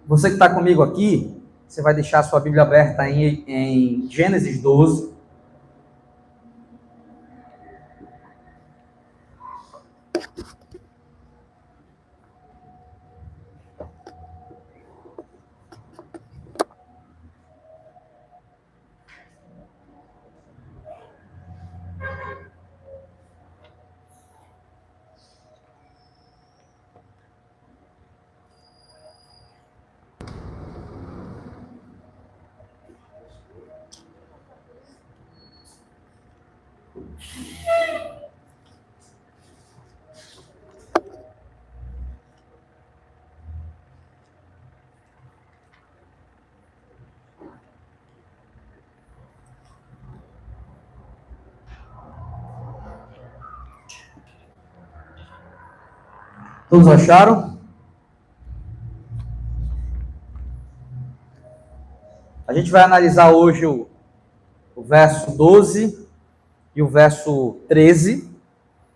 Você que está comigo aqui, você vai deixar a sua Bíblia aberta em Gênesis 12. Todos acharam? A gente vai analisar hoje o verso 12 e o verso 13,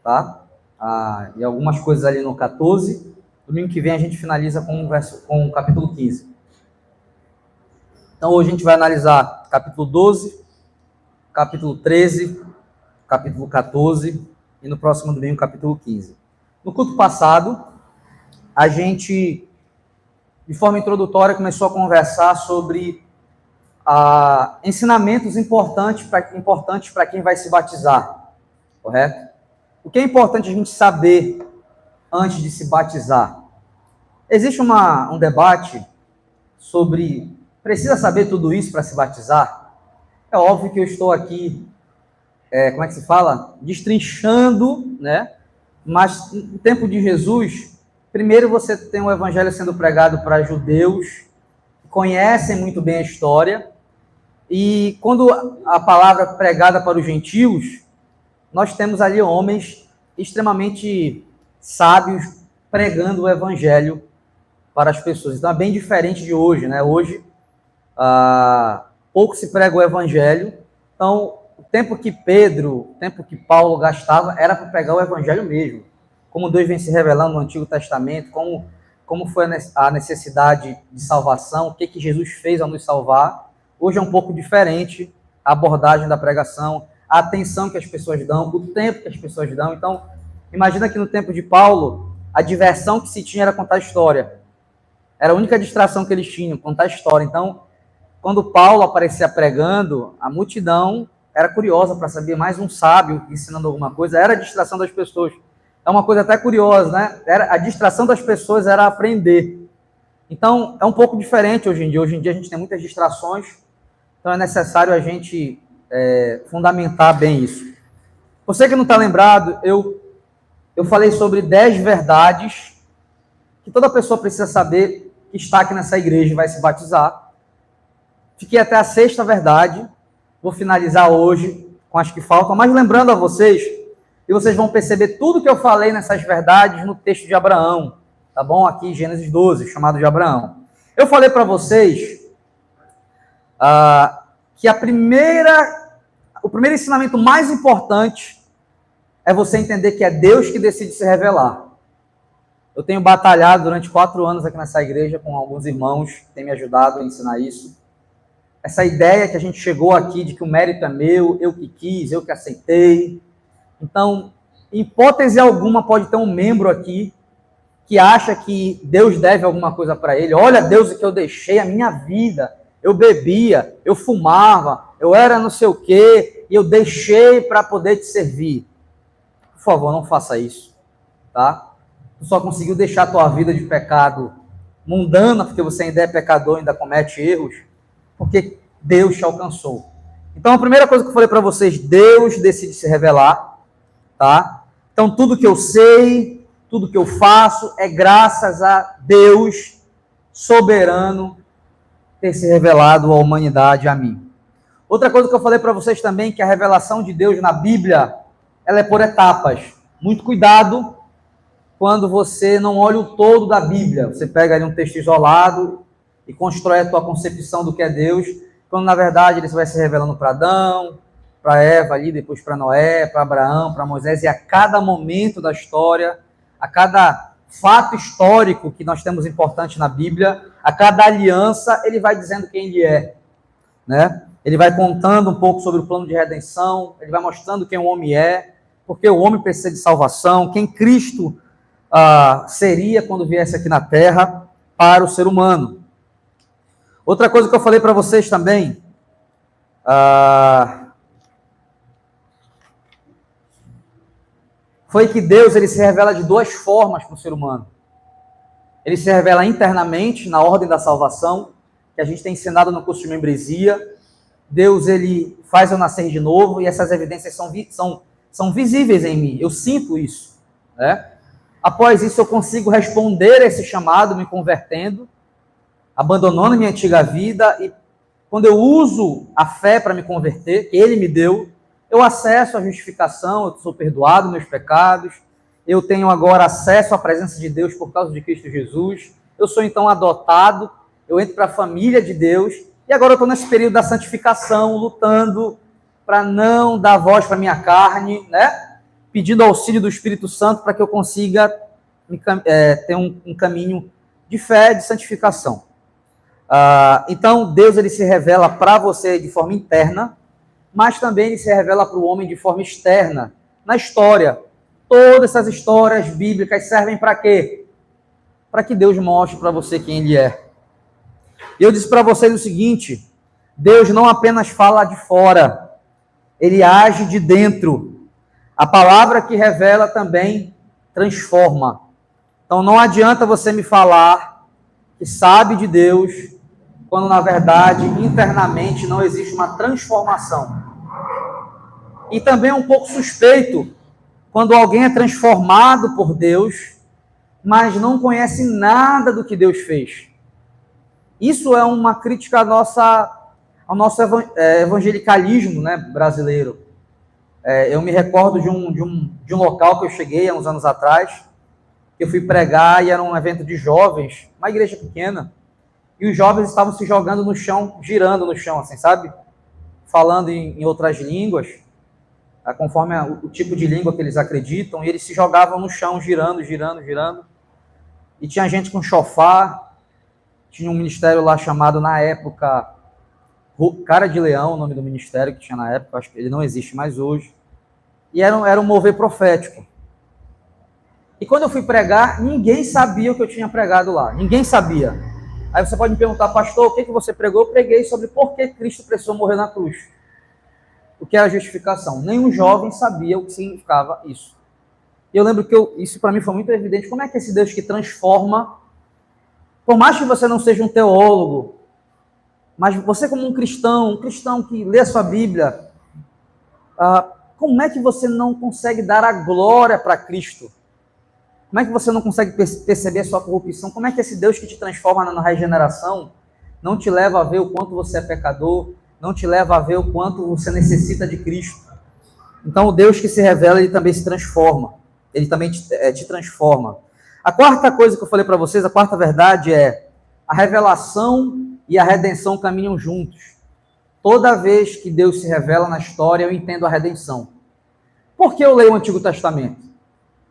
tá? E algumas coisas ali no 14. Domingo que vem a gente finaliza com o capítulo 15. Então hoje a gente vai analisar capítulo 12, capítulo 13, capítulo 14 e no próximo domingo capítulo 15. No culto passado, a gente, de forma introdutória, começou a conversar sobre ensinamentos importantes para quem vai se batizar, correto? O que é importante a gente saber antes de se batizar? Existe um debate sobre, precisa saber tudo isso para se batizar? É óbvio que eu estou aqui, como é que se fala? Destrinchando, né? Mas no tempo de Jesus, primeiro você tem o evangelho sendo pregado para judeus, que conhecem muito bem a história, e quando a palavra é pregada para os gentios, nós temos ali homens extremamente sábios pregando o evangelho para as pessoas. Então é bem diferente de hoje, né? Hoje, pouco se prega o evangelho. Então, o tempo que Paulo gastava era para pregar o evangelho mesmo. Como Deus vem se revelando no Antigo Testamento, como foi a necessidade de salvação, o que Jesus fez ao nos salvar. Hoje é um pouco diferente a abordagem da pregação, a atenção que as pessoas dão, o tempo que as pessoas dão. Então, imagina que no tempo de Paulo, a diversão que se tinha era contar história. Era a única distração que eles tinham, contar história. Então, quando Paulo aparecia pregando, a multidão era curiosa para saber mais um sábio ensinando alguma coisa. Era a distração das pessoas. É uma coisa até curiosa, né? A distração das pessoas era aprender. Então, é um pouco diferente hoje em dia. Hoje em dia a gente tem muitas distrações, então é necessário a gente fundamentar bem isso. Você que não está lembrado, eu falei sobre 10 verdades que toda pessoa precisa saber que está aqui nessa igreja e vai se batizar. Fiquei até a 6ª verdade, vou finalizar hoje com as que faltam, mas lembrando a vocês, e vocês vão perceber tudo que eu falei nessas verdades no texto de Abraão, tá bom? Aqui em Gênesis 12, chamado de Abraão. Eu falei para vocês que o primeiro ensinamento mais importante é você entender que é Deus que decide se revelar. Eu tenho batalhado durante 4 anos aqui nessa igreja com alguns irmãos que têm me ajudado a ensinar isso. Essa ideia que a gente chegou aqui de que o mérito é meu, eu que quis, eu que aceitei. Então, em hipótese alguma, pode ter um membro aqui que acha que Deus deve alguma coisa para ele. Olha, Deus, o que eu deixei a minha vida. Eu bebia, eu fumava, eu era não sei o quê, e eu deixei para poder te servir. Por favor, não faça isso, tá? Tu só conseguiu deixar a tua vida de pecado mundana, porque você ainda é pecador, ainda comete erros, porque Deus te alcançou. Então, a primeira coisa que eu falei para vocês, Deus decide se revelar, tá? Então, tudo que eu sei, tudo que eu faço, é graças a Deus soberano ter se revelado à humanidade, a mim. Outra coisa que eu falei para vocês também, que a revelação de Deus na Bíblia, ela é por etapas. Muito cuidado quando você não olha o todo da Bíblia. Você pega ali um texto isolado e constrói a tua concepção do que é Deus, quando na verdade ele vai se revelando para Adão, para Eva ali, depois para Noé, para Abraão, para Moisés, e a cada momento da história, a cada fato histórico que nós temos importante na Bíblia, a cada aliança, ele vai dizendo quem ele é, né? Ele vai contando um pouco sobre o plano de redenção, ele vai mostrando quem o homem é, porque o homem precisa de salvação, quem Cristo seria quando viesse aqui na Terra para o ser humano. Outra coisa que eu falei para vocês também, foi que Deus ele se revela de duas formas para o ser humano. Ele se revela internamente, na ordem da salvação, que a gente tem ensinado no curso de membresia. Deus ele faz eu nascer de novo, e essas evidências são visíveis em mim. Eu sinto isso, né? Após isso, eu consigo responder a esse chamado, me convertendo, abandonando minha antiga vida, e quando eu uso a fé para me converter, que Ele me deu, eu acesso à justificação, eu sou perdoado dos meus pecados, eu tenho agora acesso à presença de Deus por causa de Cristo Jesus, eu sou então adotado, eu entro para a família de Deus, e agora eu estou nesse período da santificação, lutando para não dar voz para a minha carne, né? Pedindo auxílio do Espírito Santo para que eu consiga ter um caminho de fé, de santificação. Então, Deus ele se revela para você de forma interna, mas também ele se revela para o homem de forma externa, na história. Todas essas histórias bíblicas servem para quê? Para que Deus mostre para você quem Ele é. Eu disse para vocês o seguinte, Deus não apenas fala de fora, Ele age de dentro. A palavra que revela também transforma. Então não adianta você me falar que sabe de Deus, quando na verdade, internamente, não existe uma transformação. E também é um pouco suspeito quando alguém é transformado por Deus, mas não conhece nada do que Deus fez. Isso é uma crítica ao nosso evangelicalismo, né, brasileiro. Eu me recordo de um local que eu cheguei há uns anos atrás, que eu fui pregar e era um evento de jovens, uma igreja pequena, e os jovens estavam se jogando no chão, girando no chão, assim, sabe? Falando em outras línguas, conforme o tipo de língua que eles acreditam, e eles se jogavam no chão, girando. E tinha gente com chofar, tinha um ministério lá chamado, na época, Cara de Leão, o nome do ministério que tinha na época, acho que ele não existe mais hoje, e era um mover profético. E quando eu fui pregar, ninguém sabia o que eu tinha pregado lá, ninguém sabia. Aí você pode me perguntar, pastor, o que você pregou? Eu preguei sobre por que Cristo precisou morrer na cruz. O que era a justificação. Nenhum jovem sabia o que significava isso. E eu lembro que isso para mim foi muito evidente. Como é que esse Deus que transforma, por mais que você não seja um teólogo, mas você como um cristão que lê a sua Bíblia, como é que você não consegue dar a glória para Cristo? Como é que você não consegue perceber a sua corrupção? Como é que esse Deus que te transforma na regeneração não te leva a ver o quanto você é pecador, não te leva a ver o quanto você necessita de Cristo? Então, o Deus que se revela, ele também se transforma. Ele também te transforma. A quarta coisa que eu falei para vocês, a quarta verdade é a revelação e a redenção caminham juntos. Toda vez que Deus se revela na história, eu entendo a redenção. Por que eu leio o Antigo Testamento?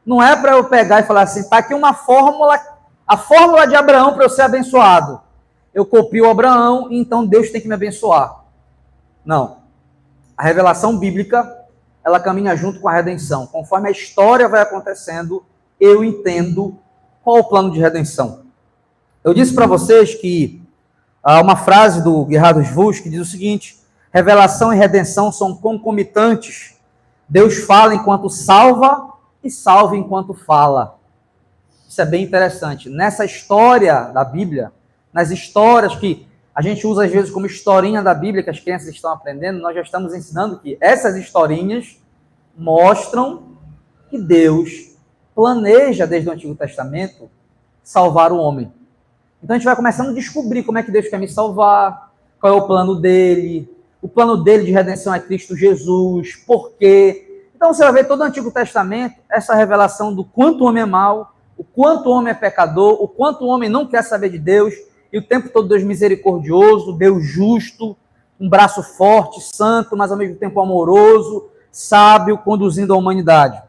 Não é para eu pegar e falar assim, está aqui uma fórmula, a fórmula de Abraão para eu ser abençoado. Eu copio Abraão, e então Deus tem que me abençoar. Não. A revelação bíblica, ela caminha junto com a redenção. Conforme a história vai acontecendo, eu entendo qual é o plano de redenção. Eu disse para vocês que há uma frase do Gerhard Voss que diz o seguinte, revelação e redenção são concomitantes. Deus fala enquanto salva e salva enquanto fala. Isso é bem interessante. Nessa história da Bíblia, nas histórias que a gente usa às vezes como historinha da Bíblia, que as crianças estão aprendendo, nós já estamos ensinando que essas historinhas mostram que Deus planeja desde o Antigo Testamento salvar o homem. Então a gente vai começando a descobrir como é que Deus quer me salvar, qual é o plano dele. O plano dele de redenção é Cristo Jesus, por quê? Então você vai ver todo o Antigo Testamento, essa revelação do quanto o homem é mau, o quanto o homem é pecador, o quanto o homem não quer saber de Deus, e o tempo todo Deus misericordioso, Deus justo, um braço forte, santo, mas ao mesmo tempo amoroso, sábio, conduzindo a humanidade.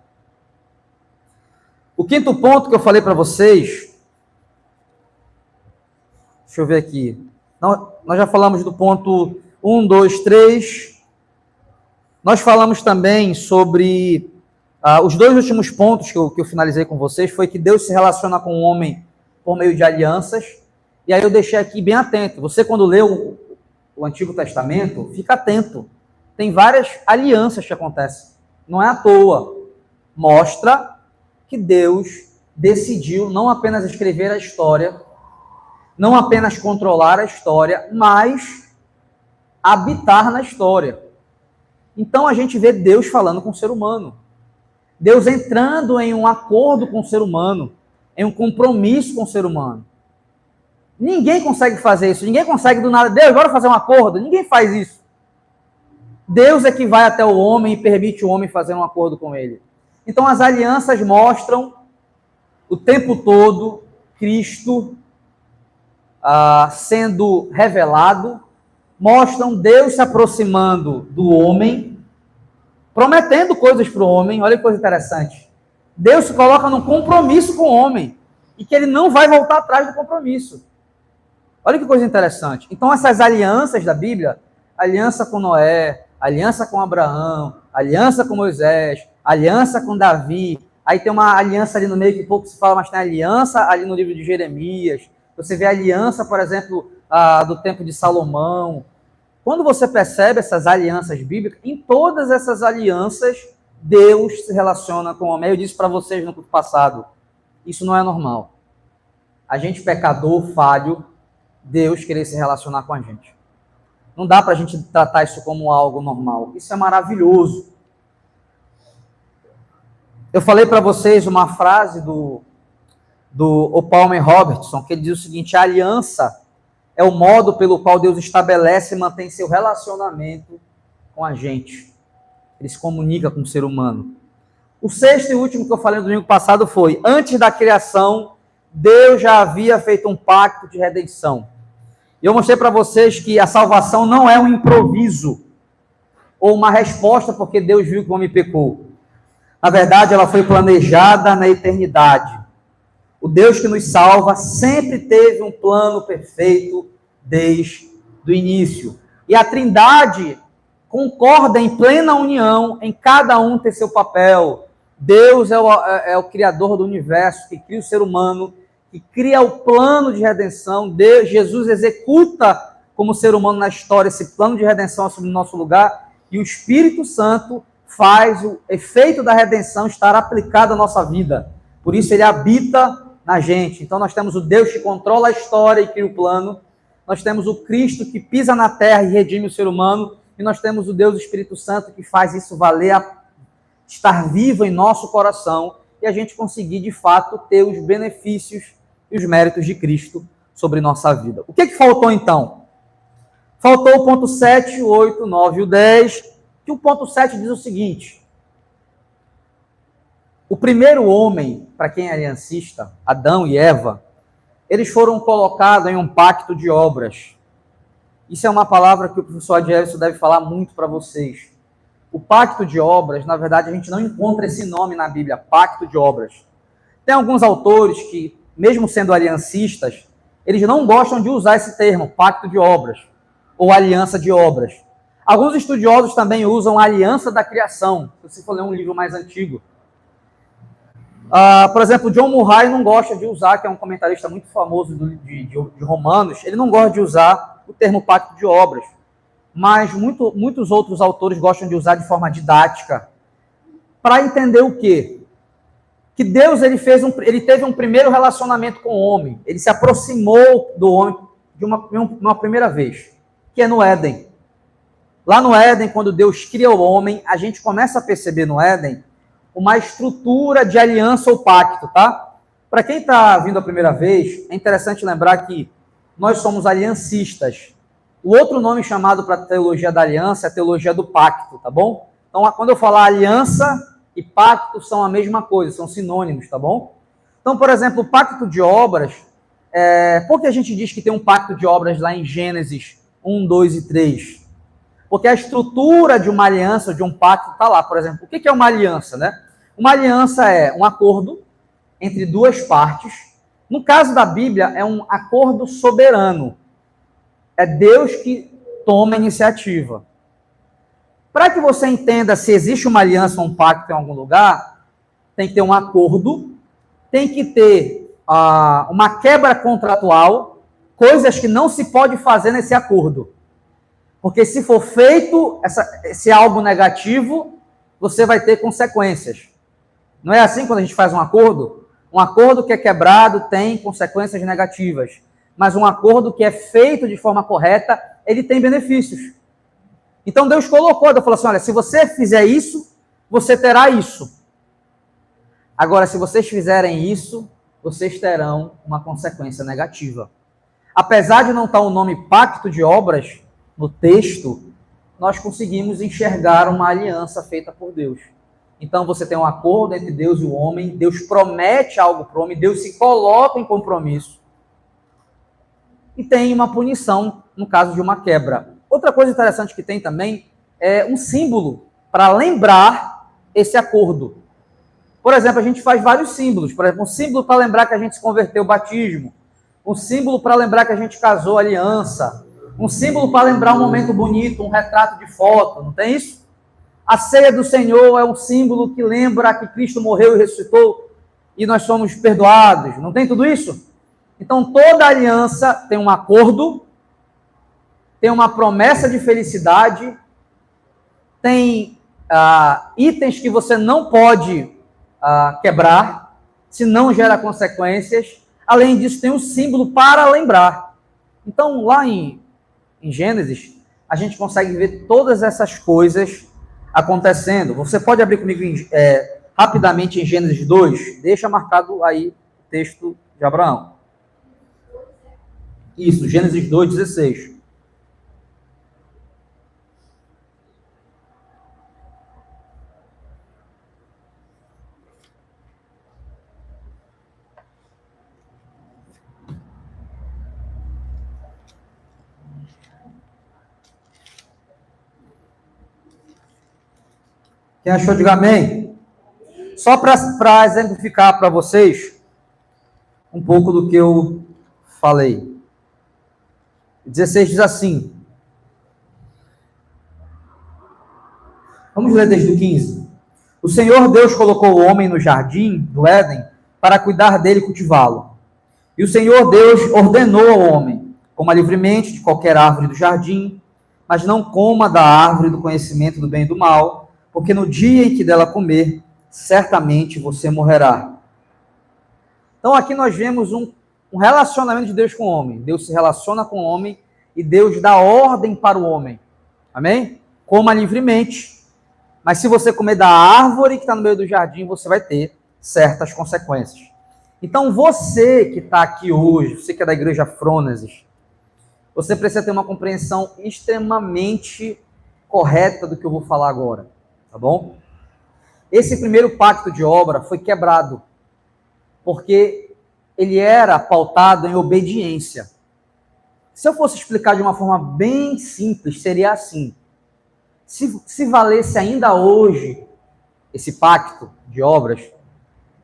O quinto ponto que eu falei para vocês, deixa eu ver aqui, nós já falamos do ponto 1, 2, 3, nós falamos também sobre os dois últimos pontos que eu finalizei com vocês, foi que Deus se relaciona com o homem por meio de alianças, e aí eu deixei aqui bem atento, você quando lê o Antigo Testamento, fica atento, tem várias alianças que acontecem, não é à toa, mostra que Deus decidiu não apenas escrever a história, não apenas controlar a história, mas habitar na história. Então a gente vê Deus falando com o ser humano. Deus entrando em um acordo com o ser humano, em um compromisso com o ser humano. Ninguém consegue fazer isso, ninguém consegue do nada, Deus, bora fazer um acordo, ninguém faz isso. Deus é que vai até o homem e permite o homem fazer um acordo com ele. Então as alianças mostram o tempo todo Cristo sendo revelado, mostram Deus se aproximando do homem, prometendo coisas para o homem. Olha que coisa interessante. Deus se coloca num compromisso com o homem e que ele não vai voltar atrás do compromisso. Olha que coisa interessante. Então essas alianças da Bíblia, aliança com Noé, aliança com Abraão, aliança com Moisés, aliança com Davi, aí tem uma aliança ali no meio que pouco se fala, mas tem aliança ali no livro de Jeremias, você vê a aliança, por exemplo, do tempo de Salomão. Quando você percebe essas alianças bíblicas, em todas essas alianças, Deus se relaciona com o homem. Eu disse para vocês no culto passado, isso não é normal. A gente pecador, falho, Deus querer se relacionar com a gente. Não dá para a gente tratar isso como algo normal. Isso é maravilhoso. Eu falei para vocês uma frase do Palmer Robertson, que ele diz o seguinte: a aliança é o modo pelo qual Deus estabelece e mantém seu relacionamento com a gente. Ele se comunica com o ser humano. O sexto e último que eu falei no domingo passado foi: antes da criação, Deus já havia feito um pacto de redenção. E eu mostrei para vocês que a salvação não é um improviso ou uma resposta porque Deus viu que o homem pecou. Na verdade, ela foi planejada na eternidade. O Deus que nos salva sempre teve um plano perfeito desde o início. E a Trindade concorda em plena união em cada um ter seu papel. Deus é o Criador do universo, que cria o ser humano, que cria o plano de redenção. Jesus executa como ser humano na história esse plano de redenção assumindo nosso lugar, e o Espírito Santo faz o efeito da redenção estar aplicado à nossa vida. Por isso ele habita na gente. Então nós temos o Deus que controla a história e cria o plano, nós temos o Cristo que pisa na terra e redime o ser humano, e nós temos o Deus Espírito Santo que faz isso valer, estar vivo em nosso coração, e a gente conseguir de fato ter os benefícios e os méritos de Cristo sobre nossa vida. O que faltou então? Faltou o ponto 7, 8, 9 e o 10, que o ponto 7 diz o seguinte: o primeiro homem, para quem é aliancista, Adão e Eva, eles foram colocados em um pacto de obras. Isso é uma palavra que o professor Adélio deve falar muito para vocês. O pacto de obras, na verdade, a gente não encontra esse nome na Bíblia, pacto de obras. Tem alguns autores que, mesmo sendo aliancistas, eles não gostam de usar esse termo, pacto de obras, ou aliança de obras. Alguns estudiosos também usam a aliança da criação, se você for ler um livro mais antigo. Por exemplo, John Murray não gosta de usar, que é um comentarista muito famoso de Romanos, ele não gosta de usar o termo pacto de obras, mas muitos outros autores gostam de usar de forma didática, para entender o quê? Que Deus ele teve um primeiro relacionamento com o homem, ele se aproximou do homem de uma primeira vez, que é no Éden. Lá no Éden, quando Deus cria o homem, a gente começa a perceber no Éden uma estrutura de aliança ou pacto, tá? Para quem está vindo a primeira vez, é interessante lembrar que nós somos aliancistas. O outro nome chamado para a teologia da aliança é a teologia do pacto, tá bom? Então, quando eu falar aliança e pacto são a mesma coisa, são sinônimos, tá bom? Então, por exemplo, o pacto de obras, por que a gente diz que tem um pacto de obras lá em Gênesis 1, 2 e 3? Porque a estrutura de uma aliança, de um pacto, está lá. Por exemplo, o que é uma aliança, né? Uma aliança é um acordo entre duas partes. No caso da Bíblia, é um acordo soberano. É Deus que toma a iniciativa. Para que você entenda se existe uma aliança ou um pacto em algum lugar, tem que ter um acordo, tem que ter uma quebra contratual, coisas que não se pode fazer nesse acordo. Porque se for feito esse algo negativo, você vai ter consequências. Não é assim quando a gente faz um acordo? Um acordo que é quebrado tem consequências negativas. Mas um acordo que é feito de forma correta, ele tem benefícios. Então Deus colocou, Deus falou assim, olha, se você fizer isso, você terá isso. Agora, se vocês fizerem isso, vocês terão uma consequência negativa. Apesar de não estar o nome pacto de obras no texto, nós conseguimos enxergar uma aliança feita por Deus. Então você tem um acordo entre Deus e o homem, Deus promete algo para o homem, Deus se coloca em compromisso. E tem uma punição no caso de uma quebra. Outra coisa interessante que tem também é um símbolo para lembrar esse acordo. Por exemplo, a gente faz vários símbolos. Por exemplo, um símbolo para lembrar que a gente se converteu, o batismo. Um símbolo para lembrar que a gente casou, a aliança. Um símbolo para lembrar um momento bonito, um retrato de foto. Não tem isso? A ceia do Senhor é um símbolo que lembra que Cristo morreu e ressuscitou e nós somos perdoados. Não tem tudo isso? Então, toda aliança tem um acordo, tem uma promessa de felicidade, tem itens que você não pode quebrar, senão gera consequências. Além disso, tem um símbolo para lembrar. Então, lá em Gênesis, a gente consegue ver todas essas coisas acontecendo. Você pode abrir comigo rapidamente em Gênesis 2, deixa marcado aí o texto de Abraão. Isso, Gênesis 2:16. Quem achou, diga amém. Só para exemplificar para vocês um pouco do que eu falei. 16 diz assim. Vamos ler desde o 15. O Senhor Deus colocou o homem no jardim do Éden para cuidar dele e cultivá-lo. E o Senhor Deus ordenou ao homem: coma livremente de qualquer árvore do jardim, mas não coma da árvore do conhecimento do bem e do mal, porque no dia em que dela comer, certamente você morrerá. Então aqui nós vemos um relacionamento de Deus com o homem. Deus se relaciona com o homem e Deus dá ordem para o homem. Amém? Coma livremente, mas se você comer da árvore que está no meio do jardim, você vai ter certas consequências. Então você que está aqui hoje, você que é da igreja Frônesis, você precisa ter uma compreensão extremamente correta do que eu vou falar agora. Tá bom? Esse primeiro pacto de obra foi quebrado, porque ele era pautado em obediência. Se eu fosse explicar de uma forma bem simples, seria assim. Se valesse ainda hoje esse pacto de obras,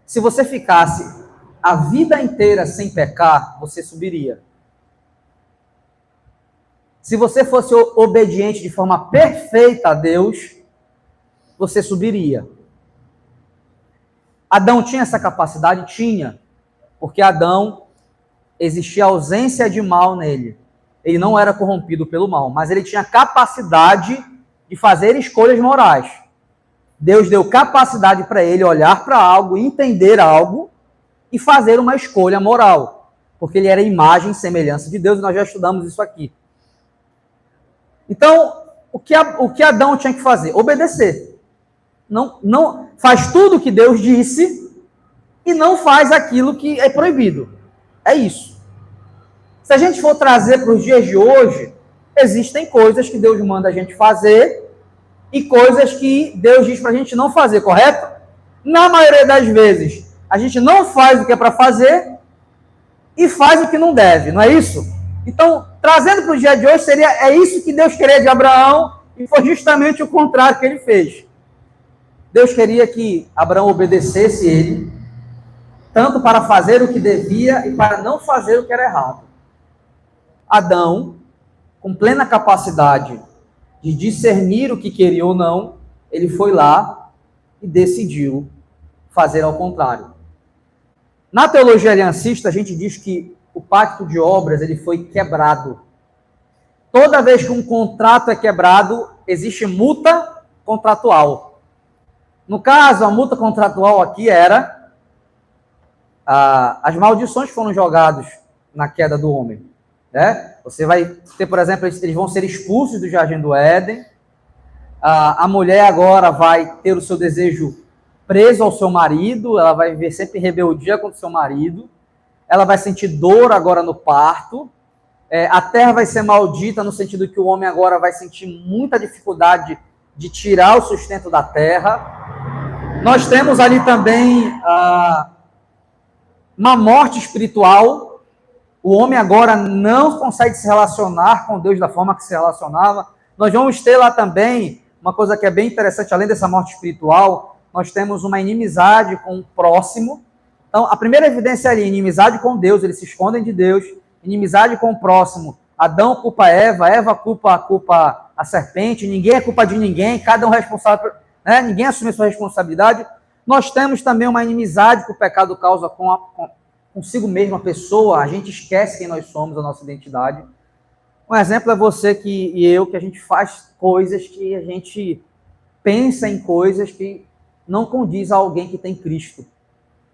se você ficasse a vida inteira sem pecar, você subiria. Se você fosse obediente de forma perfeita a Deus, você subiria. Adão tinha essa capacidade? Tinha. Porque Adão, existia ausência de mal nele. Ele não era corrompido pelo mal, mas ele tinha capacidade de fazer escolhas morais. Deus deu capacidade para ele olhar para algo, entender algo e fazer uma escolha moral. Porque ele era imagem e semelhança de Deus, e nós já estudamos isso aqui. Então, o que Adão tinha que fazer? Obedecer. Não faz tudo o que Deus disse e não faz aquilo que é proibido. É isso. Se a gente for trazer para os dias de hoje, existem coisas que Deus manda a gente fazer e coisas que Deus diz para a gente não fazer, correto? Na maioria das vezes, a gente não faz o que é para fazer e faz o que não deve, não é isso? Então, trazendo para o dia de hoje, é isso que Deus queria de Abraão e foi justamente o contrário que ele fez. Deus queria que Abraão obedecesse ele, tanto para fazer o que devia e para não fazer o que era errado. Adão, com plena capacidade de discernir o que queria ou não, ele foi lá e decidiu fazer ao contrário. Na teologia aliancista, a gente diz que o pacto de obras ele foi quebrado. Toda vez que um contrato é quebrado, existe multa contratual. No caso, a multa contratual aqui era as maldições que foram jogadas na queda do homem. Né? Você vai ter, por exemplo, eles vão ser expulsos do Jardim do Éden. A mulher agora vai ter o seu desejo preso ao seu marido, ela vai viver sempre em rebeldia contra o seu marido, ela vai sentir dor agora no parto, a terra vai ser maldita no sentido que o homem agora vai sentir muita dificuldade de tirar o sustento da terra. Nós temos ali também uma morte espiritual, o homem agora não consegue se relacionar com Deus da forma que se relacionava. Nós vamos ter lá também uma coisa que é bem interessante, além dessa morte espiritual, nós temos uma inimizade com o próximo. Então, a primeira evidência ali, inimizade com Deus, eles se escondem de Deus, inimizade com o próximo. Adão culpa Eva, Eva culpa a serpente, ninguém é culpa de ninguém, cada um é responsável, né? Ninguém assume a sua responsabilidade. Nós temos também uma inimizade que o pecado causa consigo mesmo a pessoa, a gente esquece quem nós somos, a nossa identidade. Um exemplo é você e eu, que a gente faz coisas que a gente pensa em coisas que não condiz a alguém que tem Cristo.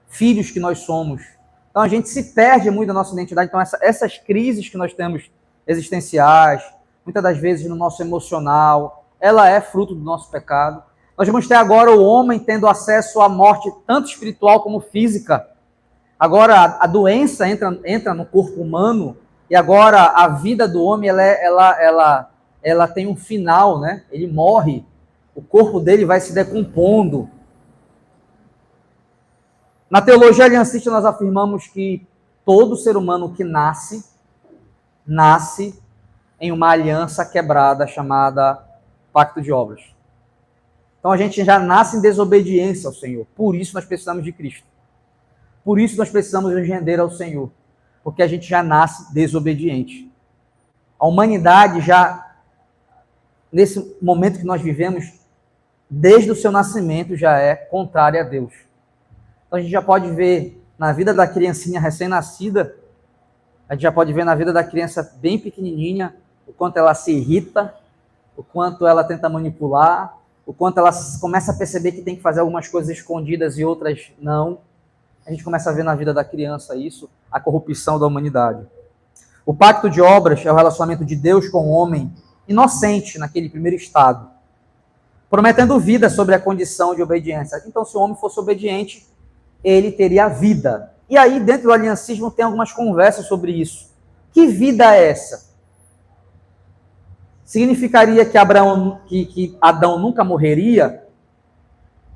Filhos que nós somos. Então a gente se perde muito da nossa identidade. Então essas crises que nós temos existenciais, muitas das vezes no nosso emocional, ela é fruto do nosso pecado. Nós vamos ter agora o homem tendo acesso à morte tanto espiritual como física. Agora a doença entra no corpo humano e agora a vida do homem ela tem um final, né? Ele morre, o corpo dele vai se decompondo. Na teologia aliancista nós afirmamos que todo ser humano que nasce em uma aliança quebrada chamada pacto de obras. Então a gente já nasce em desobediência ao Senhor. Por isso nós precisamos de Cristo. Por isso nós precisamos nos render ao Senhor. Porque a gente já nasce desobediente. A humanidade já, nesse momento que nós vivemos, desde o seu nascimento já é contrária a Deus. Então a gente já pode ver na vida da criancinha recém-nascida, a gente já pode ver na vida da criança bem pequenininha, o quanto ela se irrita, o quanto ela tenta manipular, o quanto ela começa a perceber que tem que fazer algumas coisas escondidas e outras não. A gente começa a ver na vida da criança isso, a corrupção da humanidade. O pacto de obras é o relacionamento de Deus com o homem inocente naquele primeiro estado, prometendo vida sobre a condição de obediência. Então, se o homem fosse obediente, ele teria vida. E aí, dentro do aliancismo, tem algumas conversas sobre isso. Que vida é essa? Significaria que Adão nunca morreria?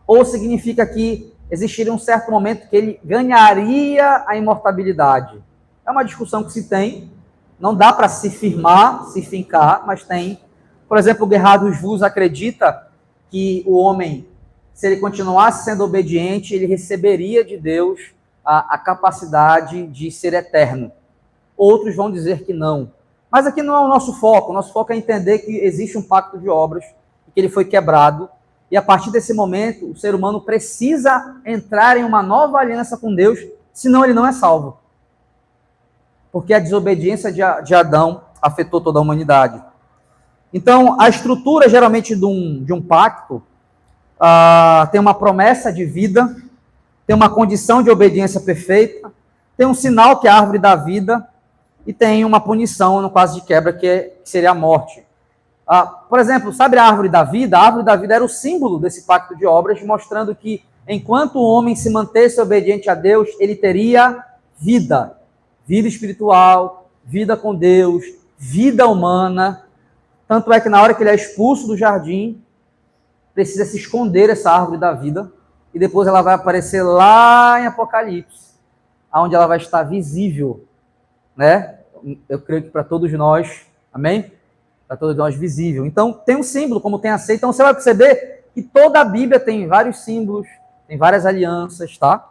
Ou significa que existiria um certo momento que ele ganharia a imortalidade? É uma discussão que se tem, não dá para se firmar, se fincar, mas tem. Por exemplo, o Gerhardus Voss acredita que o homem, se ele continuasse sendo obediente, ele receberia de Deus a capacidade de ser eterno. Outros vão dizer que não. Mas aqui não é o nosso foco é entender que existe um pacto de obras, que ele foi quebrado, e a partir desse momento, o ser humano precisa entrar em uma nova aliança com Deus, senão ele não é salvo. Porque a desobediência de Adão afetou toda a humanidade. Então, a estrutura, geralmente, de um pacto, tem uma promessa de vida, tem uma condição de obediência perfeita, tem um sinal que é a árvore da vida, e tem uma punição no caso de quebra, que seria a morte. Por exemplo, sabe a árvore da vida? A árvore da vida era o símbolo desse pacto de obras, mostrando que enquanto o homem se mantesse obediente a Deus, ele teria vida. Vida espiritual, vida com Deus, vida humana. Tanto é que na hora que ele é expulso do jardim, precisa se esconder essa árvore da vida, e depois ela vai aparecer lá em Apocalipse, onde ela vai estar visível, né? Eu creio que para todos nós, amém? Para todos nós visível. Então, tem um símbolo, como tem a ceia. Então, você vai perceber que toda a Bíblia tem vários símbolos, tem várias alianças, tá?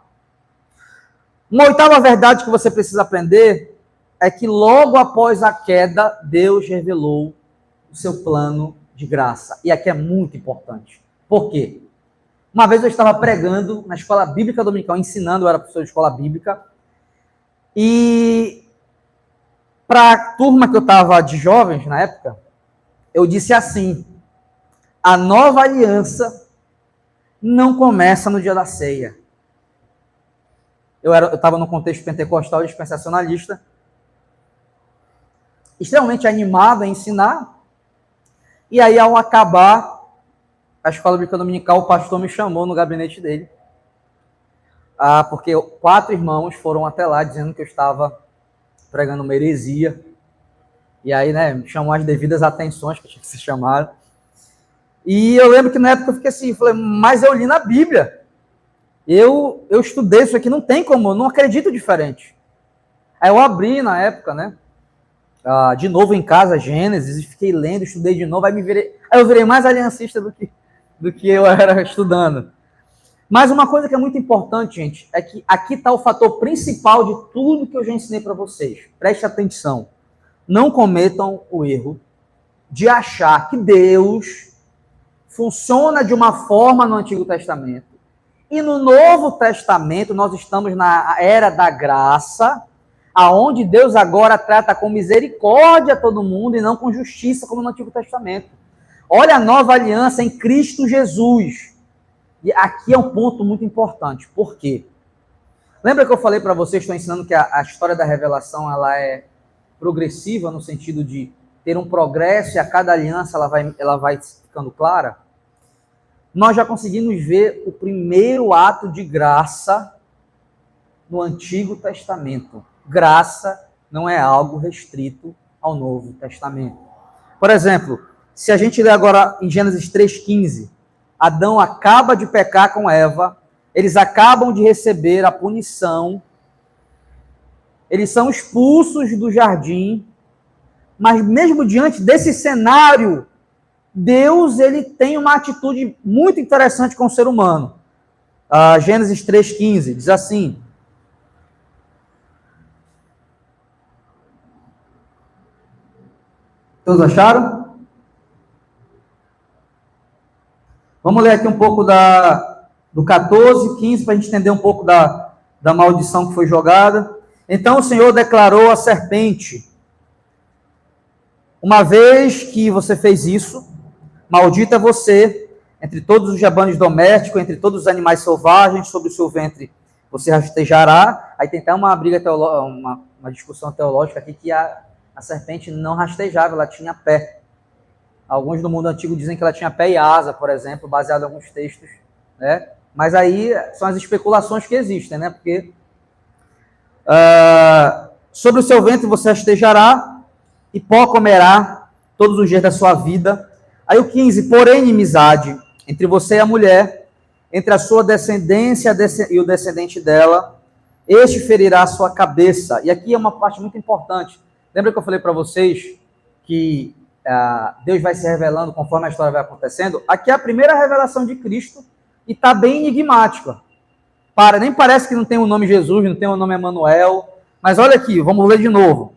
Uma oitava verdade que você precisa aprender é que logo após a queda, Deus revelou o seu plano de graça. E aqui é muito importante. Por quê? Uma vez eu estava pregando na escola bíblica dominical, ensinando, eu era professor de escola bíblica, e para a turma que eu estava de jovens na época, eu disse assim: a nova aliança não começa no dia da ceia. Eu estava no contexto pentecostal e dispensacionalista, extremamente animado a ensinar, e aí ao acabar a escola bíblica dominical, o pastor me chamou no gabinete dele, porque 4 irmãos foram até lá dizendo que eu estava pregando uma heresia, e aí, né, me chamou as devidas atenções que tinha que se chamar. E eu lembro que na época eu fiquei assim, falei, mas eu li na Bíblia, eu estudei isso aqui, não tem como, eu não acredito diferente. Aí eu abri na época, né, de novo em casa, Gênesis, e fiquei lendo, estudei de novo, aí eu virei mais aliancista do que eu era estudando. Mas uma coisa que é muito importante, gente, é que aqui está o fator principal de tudo que eu já ensinei para vocês. Preste atenção. Não cometam o erro de achar que Deus funciona de uma forma no Antigo Testamento e no Novo Testamento nós estamos na era da graça, aonde Deus agora trata com misericórdia todo mundo e não com justiça como no Antigo Testamento. Olha a nova aliança em Cristo Jesus. E aqui é um ponto muito importante. Por quê? Lembra que eu falei para vocês, estou ensinando que a história da revelação ela é progressiva no sentido de ter um progresso e a cada aliança ela vai ficando clara? Nós já conseguimos ver o primeiro ato de graça no Antigo Testamento. Graça não é algo restrito ao Novo Testamento. Por exemplo, se a gente ler agora em Gênesis 3,15, Adão acaba de pecar com Eva, eles acabam de receber a punição, eles são expulsos do jardim, mas mesmo diante desse cenário, Deus ele tem uma atitude muito interessante com o ser humano. Gênesis 3,15 diz assim: todos acharam? Vamos ler aqui um pouco do 14, 15, para a gente entender um pouco da maldição que foi jogada. Então o Senhor declarou à serpente: uma vez que você fez isso, maldito é você entre todos os rebanhos domésticos, entre todos os animais selvagens, sobre o seu ventre você rastejará. Aí tem até uma briga teológica, uma discussão teológica aqui, que a serpente não rastejava, ela tinha pé. Alguns no mundo antigo dizem que ela tinha pé e asa, por exemplo, baseado em alguns textos, né? Mas aí são as especulações que existem, né? Porque sobre o seu ventre você rastejará e pó comerá todos os dias da sua vida. Aí o 15, porém inimizade entre você e a mulher, entre a sua descendência e o descendente dela, este ferirá a sua cabeça. E aqui é uma parte muito importante. Lembra que eu falei para vocês que Deus vai se revelando conforme a história vai acontecendo? Aqui é a primeira revelação de Cristo e está bem enigmática. Nem parece que não tem o nome Jesus, não tem o nome Emanuel, mas olha aqui, vamos ler de novo.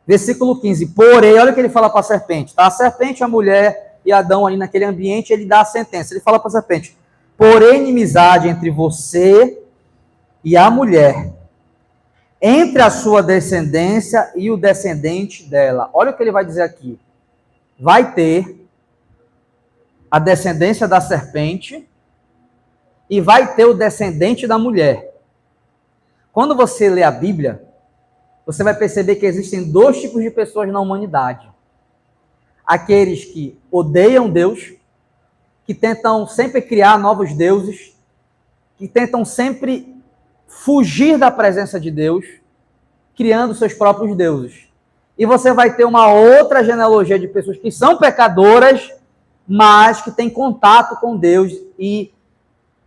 Versículo 15, porém, olha o que ele fala para a serpente, tá? A serpente, a mulher e Adão ali naquele ambiente, ele dá a sentença, ele fala para a serpente: porém, inimizade entre você e a mulher, entre a sua descendência e o descendente dela. Olha o que ele vai dizer aqui. Vai ter a descendência da serpente e vai ter o descendente da mulher. Quando você lê a Bíblia, você vai perceber que existem 2 tipos de pessoas na humanidade. Aqueles que odeiam Deus, que tentam sempre criar novos deuses, que tentam sempre fugir da presença de Deus, criando seus próprios deuses. E você vai ter uma outra genealogia de pessoas que são pecadoras, mas que têm contato com Deus e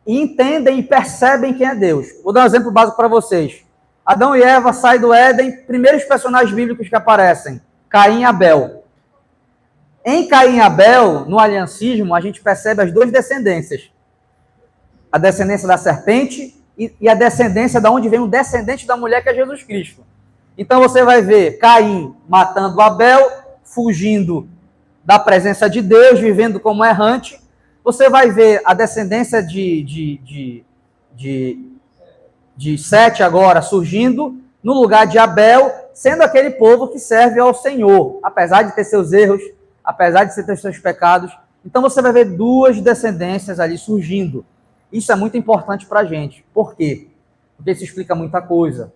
entendem e percebem quem é Deus. Vou dar um exemplo básico para vocês. Adão e Eva saem do Éden, primeiros personagens bíblicos que aparecem, Caim e Abel. Em Caim e Abel, no aliancismo, a gente percebe as 2 descendências. A descendência da serpente e a descendência, da onde vem o descendente da mulher, que é Jesus Cristo. Então você vai ver Caim matando Abel, fugindo da presença de Deus, vivendo como errante. Você vai ver a descendência de Sete agora surgindo no lugar de Abel, sendo aquele povo que serve ao Senhor, apesar de ter seus erros, apesar de ter seus pecados. Então você vai ver duas descendências ali surgindo. Isso é muito importante para a gente. Por quê? Porque isso explica muita coisa.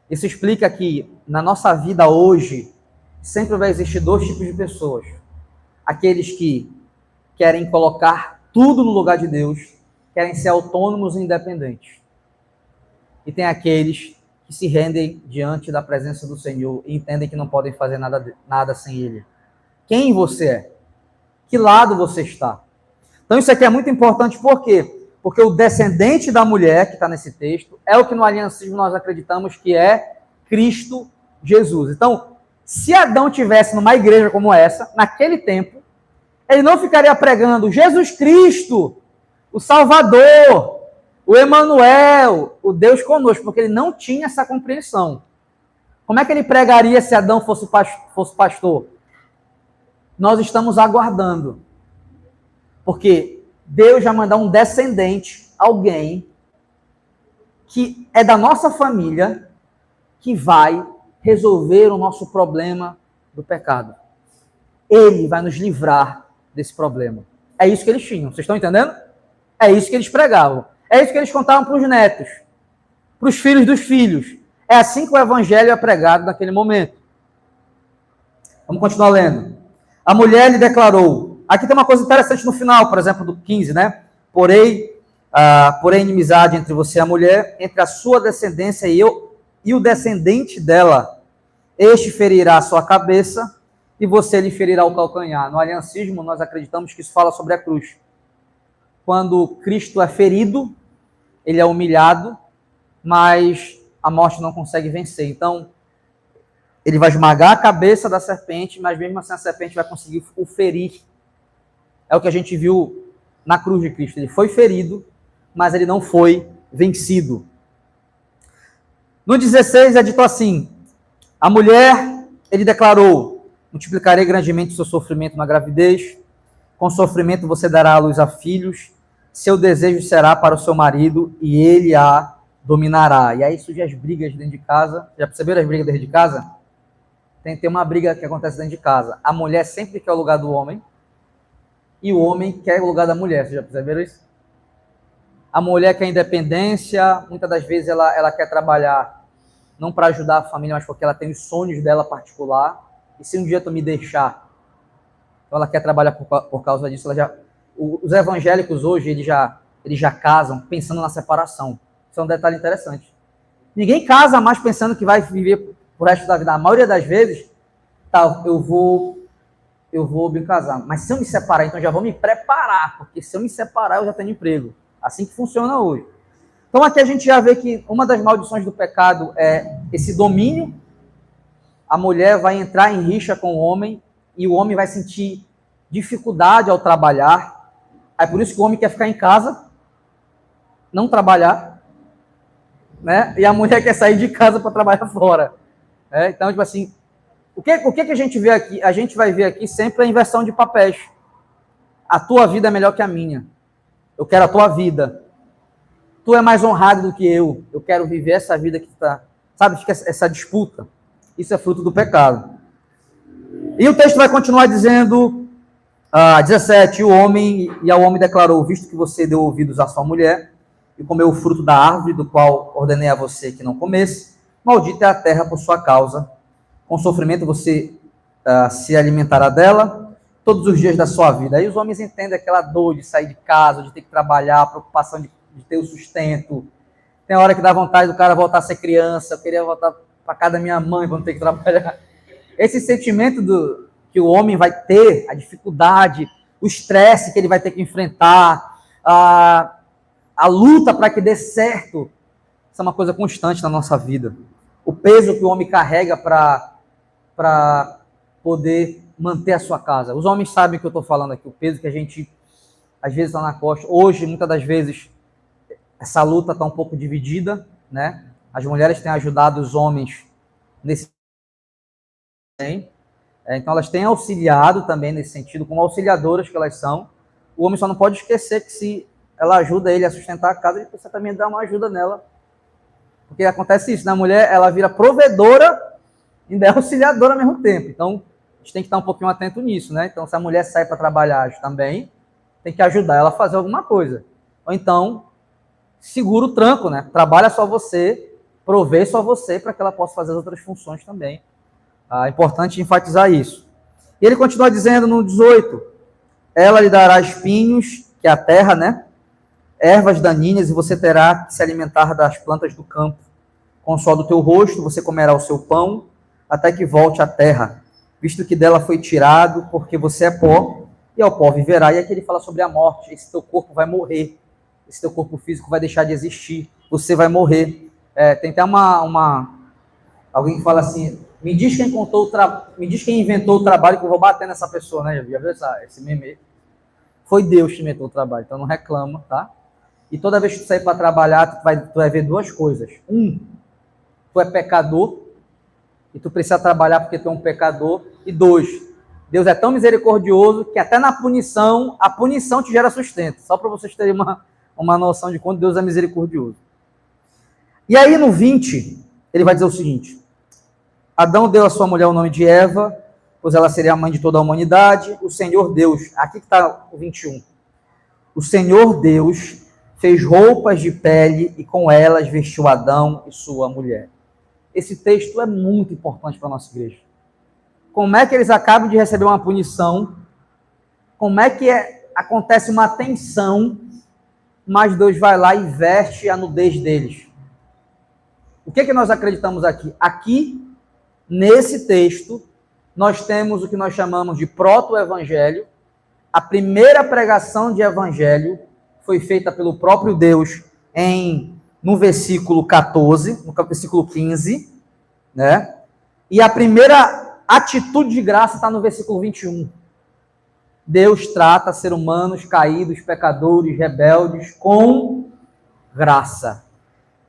Isso explica que na nossa vida hoje sempre vai existir dois tipos de pessoas. Aqueles que querem colocar tudo no lugar de Deus, querem ser autônomos e independentes. E tem aqueles que se rendem diante da presença do Senhor e entendem que não podem fazer nada sem Ele. Quem você é? Que lado você está? Então isso aqui é muito importante, por quê? Porque o descendente da mulher, que está nesse texto, é o que no aliancismo nós acreditamos que é Cristo Jesus. Então, se Adão tivesse numa igreja como essa, naquele tempo, ele não ficaria pregando Jesus Cristo, o Salvador, o Emanuel, o Deus conosco, porque ele não tinha essa compreensão. Como é que ele pregaria se Adão fosse pastor? Nós estamos aguardando. Porque Deus vai mandar um descendente, alguém que é da nossa família, que vai resolver o nosso problema do pecado. Ele vai nos livrar desse problema. É isso que eles tinham. Vocês estão entendendo? É isso que eles pregavam. É isso que eles contavam para os netos, para os filhos dos filhos. É assim que o evangelho é pregado naquele momento. Vamos continuar lendo. A mulher lhe declarou. Aqui tem uma coisa interessante no final, por exemplo, do 15, né? Porém, inimizade entre você e a mulher, entre a sua descendência e o descendente dela. Este ferirá a sua cabeça e você lhe ferirá o calcanhar. No aliancismo, nós acreditamos que isso fala sobre a cruz. Quando Cristo é ferido, ele é humilhado, mas a morte não consegue vencer. Então, ele vai esmagar a cabeça da serpente, mas mesmo assim a serpente vai conseguir o ferir. É o que a gente viu na cruz de Cristo. Ele foi ferido, mas ele não foi vencido. No 16 é dito assim: a mulher, ele declarou: multiplicarei grandemente o seu sofrimento na gravidez, com sofrimento você dará à luz a filhos, seu desejo será para o seu marido e ele a dominará. E aí surgem as brigas dentro de casa. Já perceberam as brigas dentro de casa? Tem uma briga que acontece dentro de casa. A mulher sempre quer o lugar do homem e o homem quer o lugar da mulher. Vocês já perceberam isso? A mulher quer independência, muitas das vezes ela quer trabalhar não para ajudar a família, mas porque ela tem os sonhos dela particular. E se um dia tu me deixar, então ela quer trabalhar por causa disso. Os evangélicos hoje, eles já casam pensando na separação. Isso é um detalhe interessante. Ninguém casa mais pensando que vai viver o resto da vida. A maioria das vezes, tá, eu vou me casar, mas se eu me separar, então já vou me preparar, porque se eu me separar, eu já tenho emprego. Assim que funciona hoje. Então aqui a gente já vê que uma das maldições do pecado é esse domínio. A mulher vai entrar em rixa com o homem e o homem vai sentir dificuldade ao trabalhar. É por isso que o homem quer ficar em casa, não trabalhar, né? E a mulher quer sair de casa para trabalhar fora. Então, tipo assim, o que a gente vê aqui? A gente vai ver aqui sempre a inversão de papéis. A tua vida é melhor que a minha. Eu quero a tua vida. Tu é mais honrado do que eu. Eu quero viver essa vida que está... Sabe, fica essa disputa. Isso é fruto do pecado. E o texto vai continuar dizendo, 17, e ao homem declarou: visto que você deu ouvidos à sua mulher e comeu o fruto da árvore, do qual ordenei a você que não comesse, maldita é a terra por sua causa. Com sofrimento você se alimentará dela todos os dias da sua vida. Aí os homens entendem aquela dor de sair de casa, de ter que trabalhar, a preocupação de ter o sustento. Tem hora que dá vontade do cara voltar a ser criança. Eu queria voltar para casa da minha mãe para não ter que trabalhar. Esse sentimento que o homem vai ter, a dificuldade, o estresse que ele vai ter que enfrentar, a luta para que dê certo, isso é uma coisa constante na nossa vida. O peso que o homem carrega para poder manter a sua casa. Os homens sabem o que eu estou falando aqui, o peso que a gente às vezes está na costa. Hoje, muitas das vezes, essa luta está um pouco dividida, né? As mulheres têm ajudado os homens nesse então elas têm auxiliado também nesse sentido, como auxiliadoras que elas são. O homem só não pode esquecer que se ela ajuda ele a sustentar a casa, ele precisa também dar uma ajuda nela. Porque acontece isso, né? A mulher, ela vira provedora e ainda é auxiliadora ao mesmo tempo. Então, a gente tem que estar um pouquinho atento nisso, né? Então, se a mulher sai para trabalhar também, tem que ajudar ela a fazer alguma coisa. Ou então, segura o tranco, né? Trabalha só você, provê só você, para que ela possa fazer as outras funções também. É importante enfatizar isso. E ele continua dizendo no 18, ela lhe dará espinhos, que é a terra, né? Ervas daninhas, e você terá que se alimentar das plantas do campo. Com o sol do teu rosto, você comerá o seu pão, até que volte à terra, visto que dela foi tirado, porque você é pó, e ao pó viverá. E aqui ele fala sobre a morte. Esse teu corpo vai morrer, esse teu corpo físico vai deixar de existir, você vai morrer. Tem até alguém que fala assim, me diz quem inventou o trabalho que eu vou bater nessa pessoa, né? Já viu esse meme? Foi Deus que inventou o trabalho, então não reclama, tá? E toda vez que tu sair para trabalhar, tu vai ver duas coisas. Tu é pecador, e tu precisa trabalhar porque tu é um pecador. E 2, Deus é tão misericordioso que até na punição, a punição te gera sustento. Só para vocês terem uma noção de quanto Deus é misericordioso. E aí no 20, ele vai dizer o seguinte, Adão deu à sua mulher o nome de Eva, pois ela seria a mãe de toda a humanidade. O Senhor Deus, aqui que está o 21, o Senhor Deus fez roupas de pele e com elas vestiu Adão e sua mulher. Esse texto é muito importante para a nossa igreja. Como é que eles acabam de receber uma punição? Como é que acontece uma tensão, mas Deus vai lá e veste a nudez deles? O que nós acreditamos aqui? Aqui, nesse texto, nós temos o que nós chamamos de proto-evangelho. A primeira pregação de evangelho foi feita pelo próprio Deus no versículo 14, no versículo 15, né? E a primeira atitude de graça está no versículo 21. Deus trata seres humanos caídos, pecadores, rebeldes, com graça.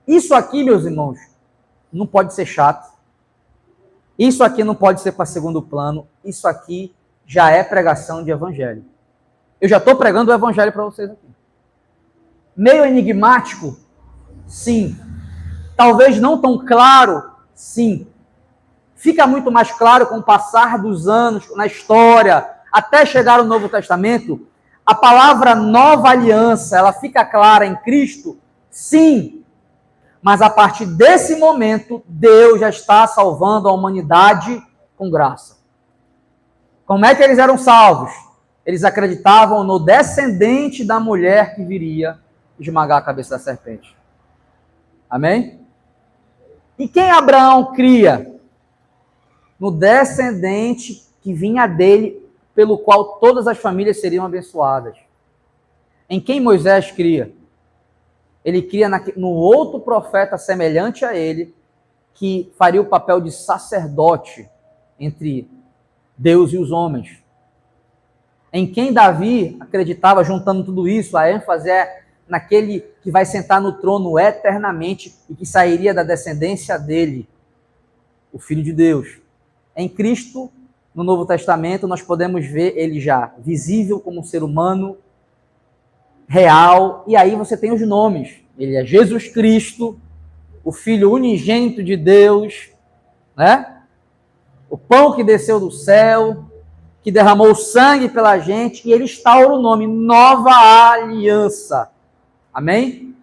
Isso aqui, meus irmãos, não pode ser chato. Isso aqui não pode ser para segundo plano. Isso aqui já é pregação de evangelho. Eu já estou pregando o evangelho para vocês aqui. Meio enigmático? Sim. Talvez não tão claro? Sim. Fica muito mais claro com o passar dos anos, na história, até chegar ao Novo Testamento. A palavra nova aliança, ela fica clara em Cristo? Sim. Mas a partir desse momento, Deus já está salvando a humanidade com graça. Como é que eles eram salvos? Eles acreditavam no descendente da mulher que viria esmagar a cabeça da serpente. Amém? E quem Abraão cria? No descendente que vinha dele, pelo qual todas as famílias seriam abençoadas. Em quem Moisés cria? Ele cria no outro profeta semelhante a ele, que faria o papel de sacerdote entre Deus e os homens. Em quem Davi acreditava, juntando tudo isso, a ênfase é naquele que vai sentar no trono eternamente e que sairia da descendência dele, o Filho de Deus. Em Cristo, no Novo Testamento, nós podemos ver ele já visível como um ser humano, real, e aí você tem os nomes. Ele é Jesus Cristo, o Filho unigênito de Deus, né? O pão que desceu do céu, que derramou sangue pela gente, e ele instaura o nome Nova Aliança. Amém?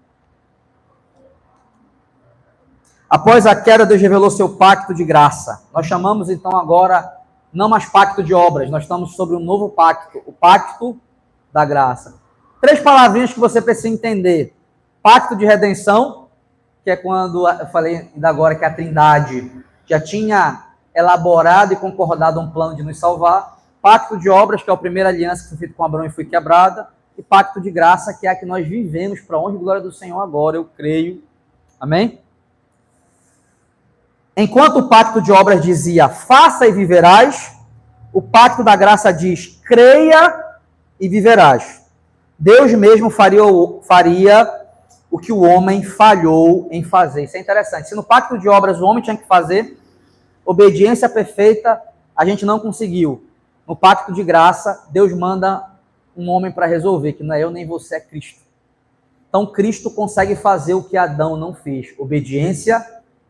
Após a queda, Deus revelou seu pacto de graça. Nós chamamos então agora, não mais pacto de obras, nós estamos sobre um novo pacto, o pacto da graça. 3 palavrinhas que você precisa entender. Pacto de redenção, que é quando eu falei ainda agora que a Trindade já tinha elaborado e concordado um plano de nos salvar. Pacto de obras, que é a primeira aliança que foi feita com Abraão e foi quebrada. E pacto de graça, que é a que nós vivemos para a honra e glória do Senhor agora, eu creio. Amém? Enquanto o pacto de obras dizia, faça e viverás, o pacto da graça diz, creia e viverás. Deus mesmo faria o o que o homem falhou em fazer. Isso é interessante. Se no pacto de obras o homem tinha que fazer obediência perfeita, a gente não conseguiu. No pacto de graça, Deus manda um homem para resolver, que não é eu nem você, é Cristo. Então Cristo consegue fazer o que Adão não fez, obediência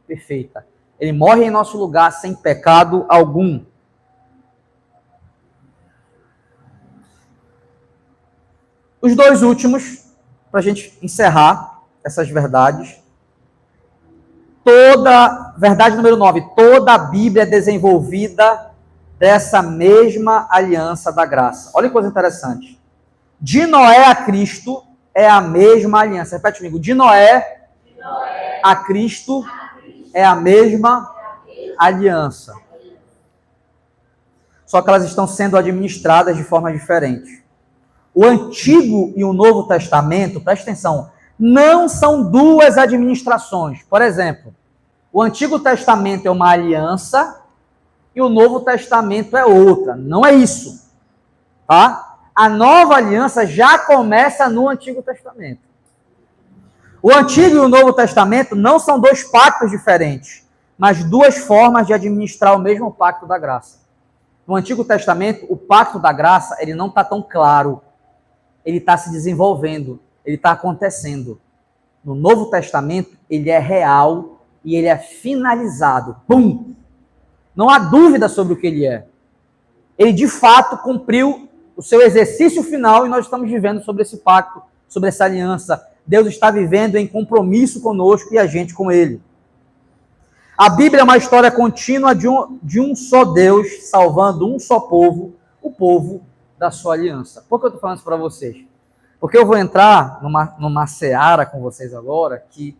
perfeita. Ele morre em nosso lugar sem pecado algum. Os dois últimos, para a gente encerrar essas verdades. Verdade número 9, toda a Bíblia é desenvolvida dessa mesma aliança da graça. Olha que coisa interessante. De Noé a Cristo é a mesma aliança. Repete comigo. De Noé a Cristo é a mesma aliança. Só que elas estão sendo administradas de forma diferente. O Antigo e o Novo Testamento, presta atenção, não são duas administrações. Por exemplo, o Antigo Testamento é uma aliança e o Novo Testamento é outra. Não é isso. Tá? A nova aliança já começa no Antigo Testamento. O Antigo e o Novo Testamento não são dois pactos diferentes, mas duas formas de administrar o mesmo pacto da graça. No Antigo Testamento, o pacto da graça ele não está tão claro. Ele está se desenvolvendo, ele está acontecendo. No Novo Testamento, ele é real e ele é finalizado. Pum! Não há dúvida sobre o que ele é. Ele, de fato, cumpriu o seu exercício final e nós estamos vivendo sobre esse pacto, sobre essa aliança. Deus está vivendo em compromisso conosco e a gente com ele. A Bíblia é uma história contínua de um só Deus, salvando um só povo, o povo da sua aliança. Por que eu estou falando isso para vocês? Porque eu vou entrar numa seara com vocês agora que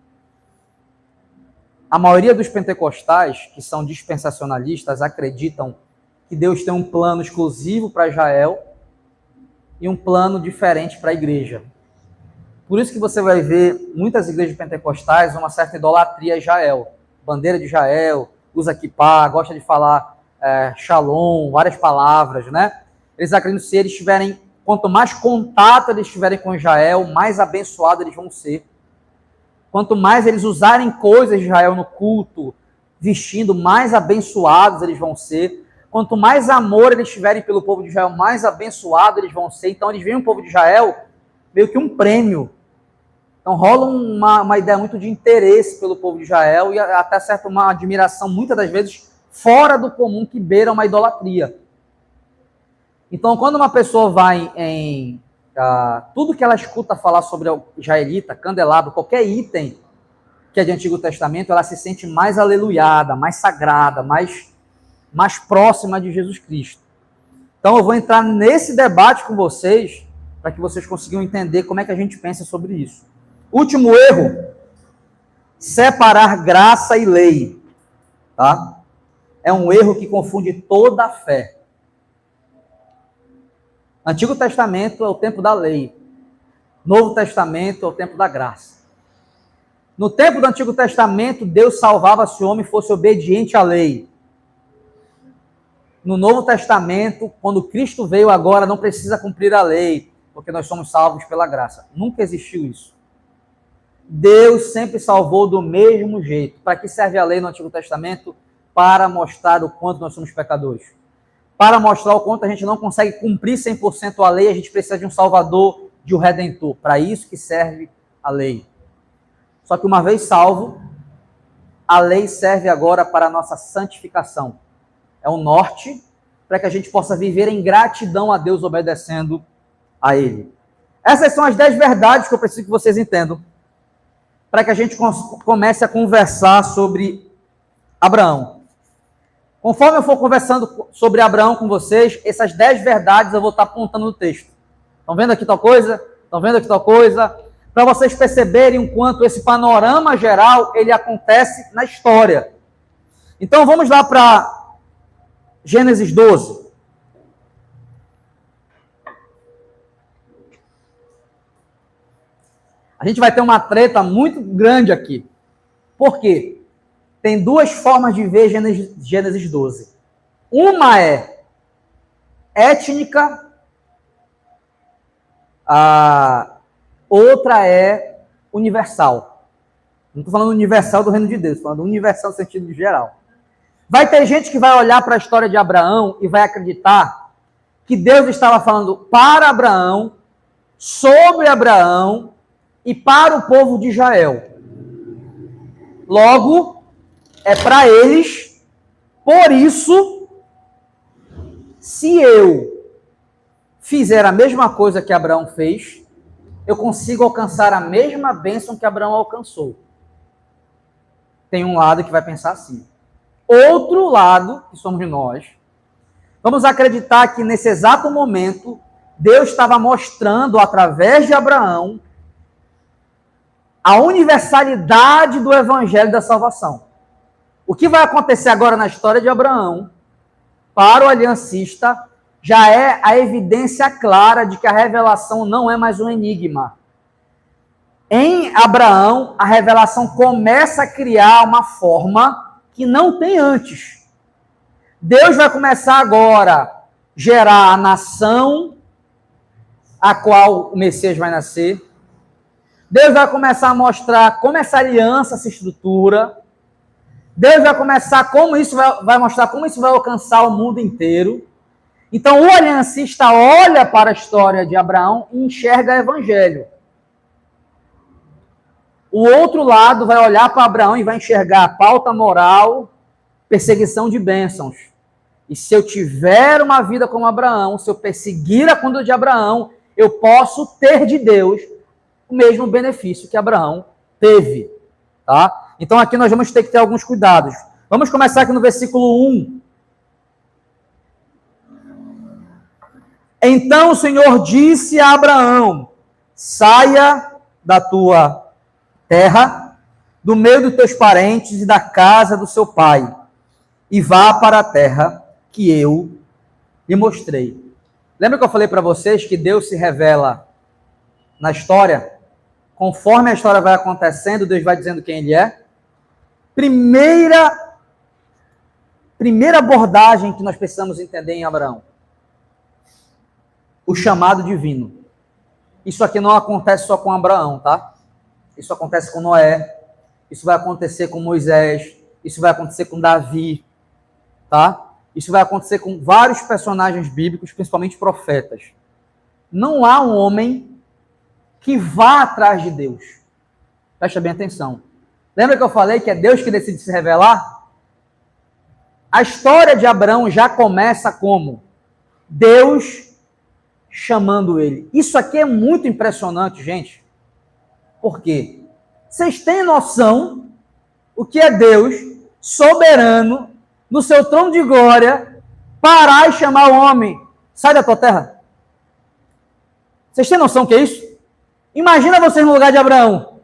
a maioria dos pentecostais, que são dispensacionalistas, acreditam que Deus tem um plano exclusivo para Israel e um plano diferente para a igreja. Por isso que você vai ver muitas igrejas pentecostais uma certa idolatria a Israel. Bandeira de Israel, usa kippá, gosta de falar shalom, várias palavras, né? Eles acreditam que se eles tiverem, quanto mais contato eles tiverem com Israel, mais abençoados eles vão ser. Quanto mais eles usarem coisas de Israel no culto, vestindo, mais abençoados eles vão ser. Quanto mais amor eles tiverem pelo povo de Israel, mais abençoados eles vão ser. Então eles veem o povo de Israel meio que um prêmio. Então rola uma ideia muito de interesse pelo povo de Israel e até certo uma admiração, muitas das vezes, fora do comum, que beira uma idolatria. Então, quando uma pessoa vai em tudo que ela escuta falar sobre o israelita, candelabro, qualquer item que é de Antigo Testamento, ela se sente mais aleluiada, mais sagrada, mais próxima de Jesus Cristo. Então, eu vou entrar nesse debate com vocês, para que vocês consigam entender como é que a gente pensa sobre isso. Último erro, separar graça e lei. Tá? É um erro que confunde toda a fé. Antigo Testamento é o tempo da lei. Novo Testamento é o tempo da graça. No tempo do Antigo Testamento, Deus salvava se o homem fosse obediente à lei. No Novo Testamento, quando Cristo veio agora, não precisa cumprir a lei, porque nós somos salvos pela graça. Nunca existiu isso. Deus sempre salvou do mesmo jeito. Para que serve a lei no Antigo Testamento? Para mostrar o quanto nós somos pecadores. Para mostrar o quanto a gente não consegue cumprir 100% a lei, a gente precisa de um Salvador, de um Redentor. Para isso que serve a lei. Só que uma vez salvo, a lei serve agora para a nossa santificação. É o norte para que a gente possa viver em gratidão a Deus, obedecendo a Ele. Essas são as 10 verdades que eu preciso que vocês entendam, para que a gente comece a conversar sobre Abraão. Conforme eu for conversando sobre Abraão com vocês, essas 10 verdades eu vou estar apontando no texto. Estão vendo aqui tal coisa? Estão vendo aqui tal coisa? Para vocês perceberem o quanto esse panorama geral, ele acontece na história. Então vamos lá para Gênesis 12. A gente vai ter uma treta muito grande aqui. Por quê? Tem duas formas de ver Gênesis 12. Uma é étnica, a outra é universal. Não estou falando universal do reino de Deus, estou falando universal no sentido geral. Vai ter gente que vai olhar para a história de Abraão e vai acreditar que Deus estava falando para Abraão, sobre Abraão e para o povo de Israel. Logo, é para eles, por isso, se eu fizer a mesma coisa que Abraão fez, eu consigo alcançar a mesma bênção que Abraão alcançou. Tem um lado que vai pensar assim. Outro lado, que somos nós, vamos acreditar que nesse exato momento, Deus estava mostrando, através de Abraão, a universalidade do evangelho da salvação. O que vai acontecer agora na história de Abraão, para o aliancista, já é a evidência clara de que a revelação não é mais um enigma. Em Abraão, a revelação começa a criar uma forma que não tem antes. Deus vai começar agora a gerar a nação a qual o Messias vai nascer. Deus vai começar a mostrar como essa aliança se estrutura. Deus vai começar vai mostrar como isso vai alcançar o mundo inteiro. Então, o aliancista olha para a história de Abraão e enxerga o evangelho. O outro lado vai olhar para Abraão e vai enxergar a pauta moral, perseguição de bênçãos. E se eu tiver uma vida como Abraão, se eu perseguir a conduta de Abraão, eu posso ter de Deus o mesmo benefício que Abraão teve. Tá? Então aqui nós vamos ter que ter alguns cuidados. Vamos começar aqui no versículo 1. Então o Senhor disse a Abraão: saia da tua terra, do meio dos teus parentes e da casa do seu pai, e vá para a terra que eu lhe mostrei. Lembra que eu falei para vocês que Deus se revela na história? Conforme a história vai acontecendo, Deus vai dizendo quem ele é. Primeira abordagem que nós precisamos entender em Abraão: o chamado divino. Isso aqui não acontece só com Abraão, tá? Isso acontece com Noé, isso vai acontecer com Moisés, isso vai acontecer com Davi, tá? Isso vai acontecer com vários personagens bíblicos, principalmente profetas. Não há um homem que vá atrás de Deus. Presta bem atenção. Lembra que eu falei que é Deus que decide se revelar? A história de Abraão já começa como Deus chamando ele. Isso aqui é muito impressionante, gente. Por quê? Vocês têm noção o que é Deus soberano no seu trono de glória parar e chamar o homem? Sai da tua terra. Vocês têm noção o que é isso? Imagina vocês no lugar de Abraão.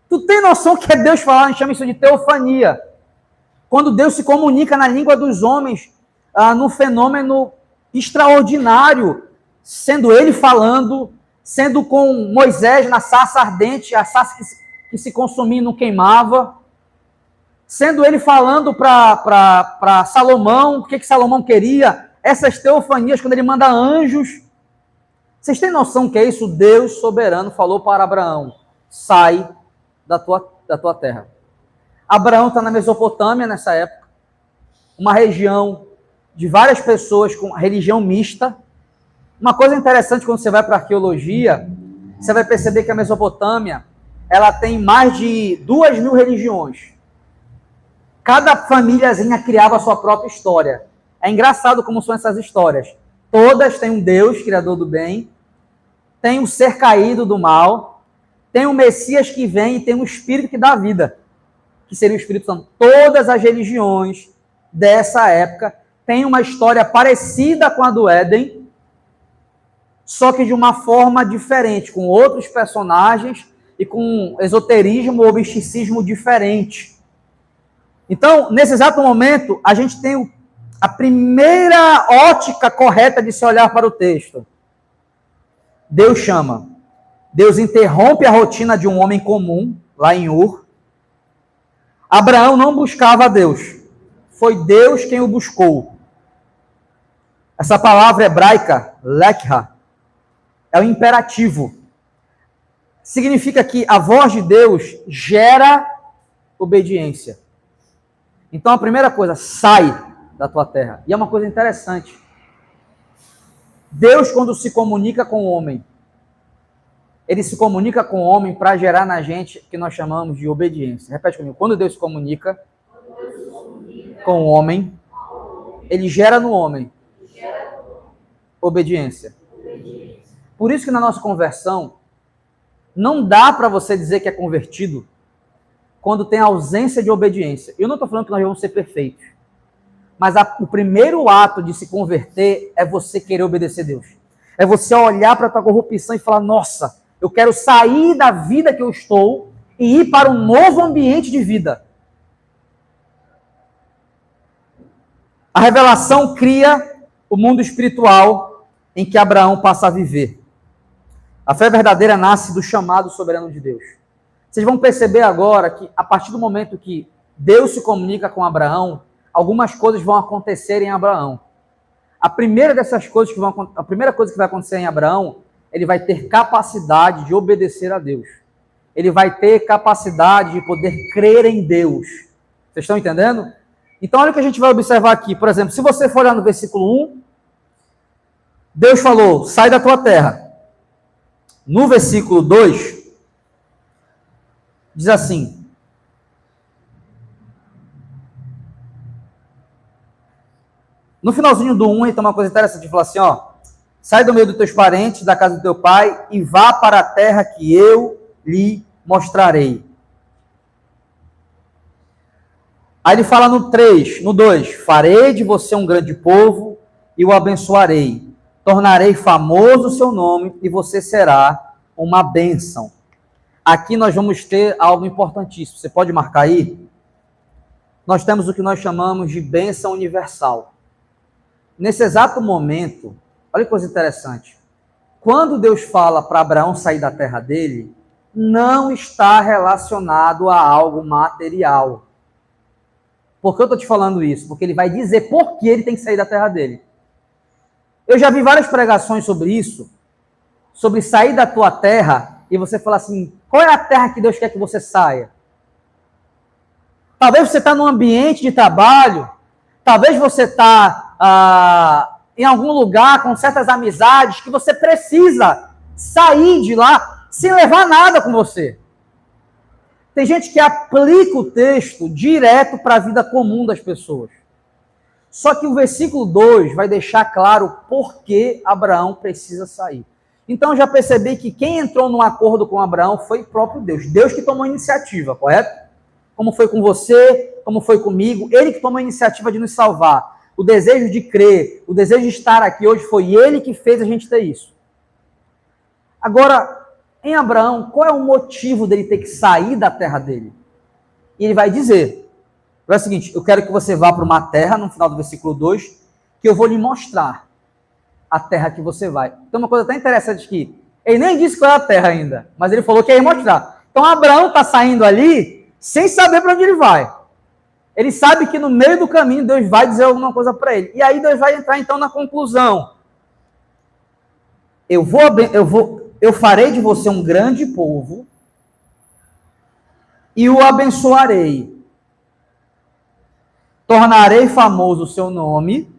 Tu tem noção que é Deus falar? A gente chama isso de teofania. Quando Deus se comunica na língua dos homens, num fenômeno extraordinário, sendo ele falando, sendo com Moisés na sarça ardente, a sarça que se consumia e não queimava, sendo ele falando para Salomão, o que Salomão queria, essas teofanias, quando ele manda anjos. Vocês têm noção que é isso? Deus soberano falou para Abraão: sai da tua terra. Abraão está na Mesopotâmia nessa época, uma região de várias pessoas com religião mista. Uma coisa interessante, quando você vai para a arqueologia, você vai perceber que a Mesopotâmia ela tem mais de 2.000 religiões. Cada famíliazinha criava a sua própria história. É engraçado como são essas histórias. Todas têm um Deus, criador do bem, tem um ser caído do mal, tem um Messias que vem e tem um Espírito que dá vida, que seria o Espírito Santo. Todas as religiões dessa época têm uma história parecida com a do Éden, só que de uma forma diferente, com outros personagens e com esoterismo ou misticismo diferente. Então, nesse exato momento, a gente tem a primeira ótica correta de se olhar para o texto. Deus chama. Deus interrompe a rotina de um homem comum, lá em Ur. Abraão não buscava a Deus. Foi Deus quem o buscou. Essa palavra hebraica, lekha, é o imperativo. significa que a voz de Deus gera obediência. Então a primeira coisa, sai da tua terra. E é uma coisa interessante. Deus, quando se comunica com o homem, ele se comunica com o homem para gerar na gente o que nós chamamos de obediência. Repete comigo. Quando Deus se comunica com o homem, ele gera no homem obediência. Por isso que na nossa conversão, não dá para você dizer que é convertido quando tem ausência de obediência. Eu não estou falando que nós vamos ser perfeitos. Mas o primeiro ato de se converter é você querer obedecer a Deus. É você olhar para a tua corrupção e falar, nossa, eu quero sair da vida que eu estou e ir para um novo ambiente de vida. A revelação cria o mundo espiritual em que Abraão passa a viver. A fé verdadeira nasce do chamado soberano de Deus. Vocês vão perceber agora que, a partir do momento que Deus se comunica com Abraão, algumas coisas vão acontecer em Abraão. A primeira coisa que vai acontecer em Abraão, ele vai ter capacidade de obedecer a Deus. Ele vai ter capacidade de poder crer em Deus. Vocês estão entendendo? Então, olha o que a gente vai observar aqui. Por exemplo, se você for olhar no versículo 1, Deus falou, sai da tua terra. No versículo 2, diz assim, no finalzinho do 1, então uma coisa interessante, fala assim, ó, sai do meio dos teus parentes, da casa do teu pai, e vá para a terra que eu lhe mostrarei. Aí ele fala no 3, no 2, farei de você um grande povo e o abençoarei. Tornarei famoso o seu nome e você será uma bênção. Aqui nós vamos ter algo importantíssimo. Você pode marcar aí? Nós temos o que nós chamamos de bênção universal. Nesse exato momento, olha que coisa interessante. Quando Deus fala para Abraão sair da terra dele, não está relacionado a algo material. Por que eu estou te falando isso? Porque ele vai dizer por que ele tem que sair da terra dele. Eu já vi várias pregações sobre isso, sobre sair da tua terra, e você fala assim, qual é a terra que Deus quer que você saia? Talvez você está num ambiente de trabalho, talvez você está em algum lugar com certas amizades que você precisa sair de lá sem levar nada com você. Tem gente que aplica o texto direto para a vida comum das pessoas. Só que o versículo 2 vai deixar claro por que Abraão precisa sair. Então, eu já percebi que quem entrou num acordo com Abraão foi o próprio Deus. Deus que tomou a iniciativa, correto? Como foi com você, como foi comigo. Ele que tomou a iniciativa de nos salvar. O desejo de crer, o desejo de estar aqui hoje, foi ele que fez a gente ter isso. Agora, em Abraão, qual é o motivo dele ter que sair da terra dele? E ele vai dizer, é o seguinte, eu quero que você vá para uma terra, no final do versículo 2, que eu vou lhe mostrar a terra que você vai. Então, uma coisa até interessante aqui, ele nem disse qual é a terra ainda, mas ele falou que ia mostrar. Então, Abraão está saindo ali sem saber para onde ele vai. Ele sabe que no meio do caminho Deus vai dizer alguma coisa para ele. E aí Deus vai entrar então na conclusão. Eu farei de você um grande povo e o abençoarei. Tornarei famoso o seu nome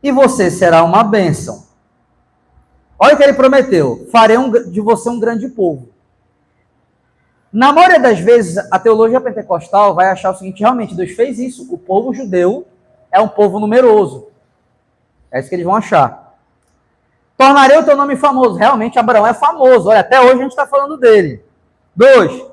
e você será uma bênção. Olha o que ele prometeu. Farei de você um grande povo. Na maioria das vezes, a teologia pentecostal vai achar o seguinte, realmente, Deus fez isso. O povo judeu é um povo numeroso. É isso que eles vão achar. Tornarei o teu nome famoso. Realmente, Abraão é famoso. Olha, até hoje a gente está falando dele. 2,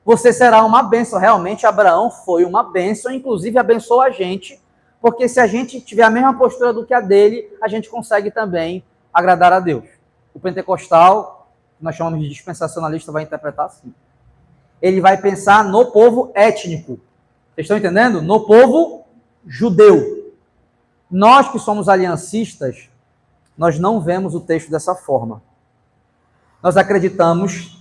você será uma bênção. Realmente, Abraão foi uma bênção, inclusive abençoou a gente, porque se a gente tiver a mesma postura do que a dele, a gente consegue também agradar a Deus. O pentecostal, que nós chamamos de dispensacionalista, vai interpretar assim. Ele vai pensar no povo étnico. Vocês estão entendendo? No povo judeu. Nós que somos aliancistas, nós não vemos o texto dessa forma. Nós acreditamos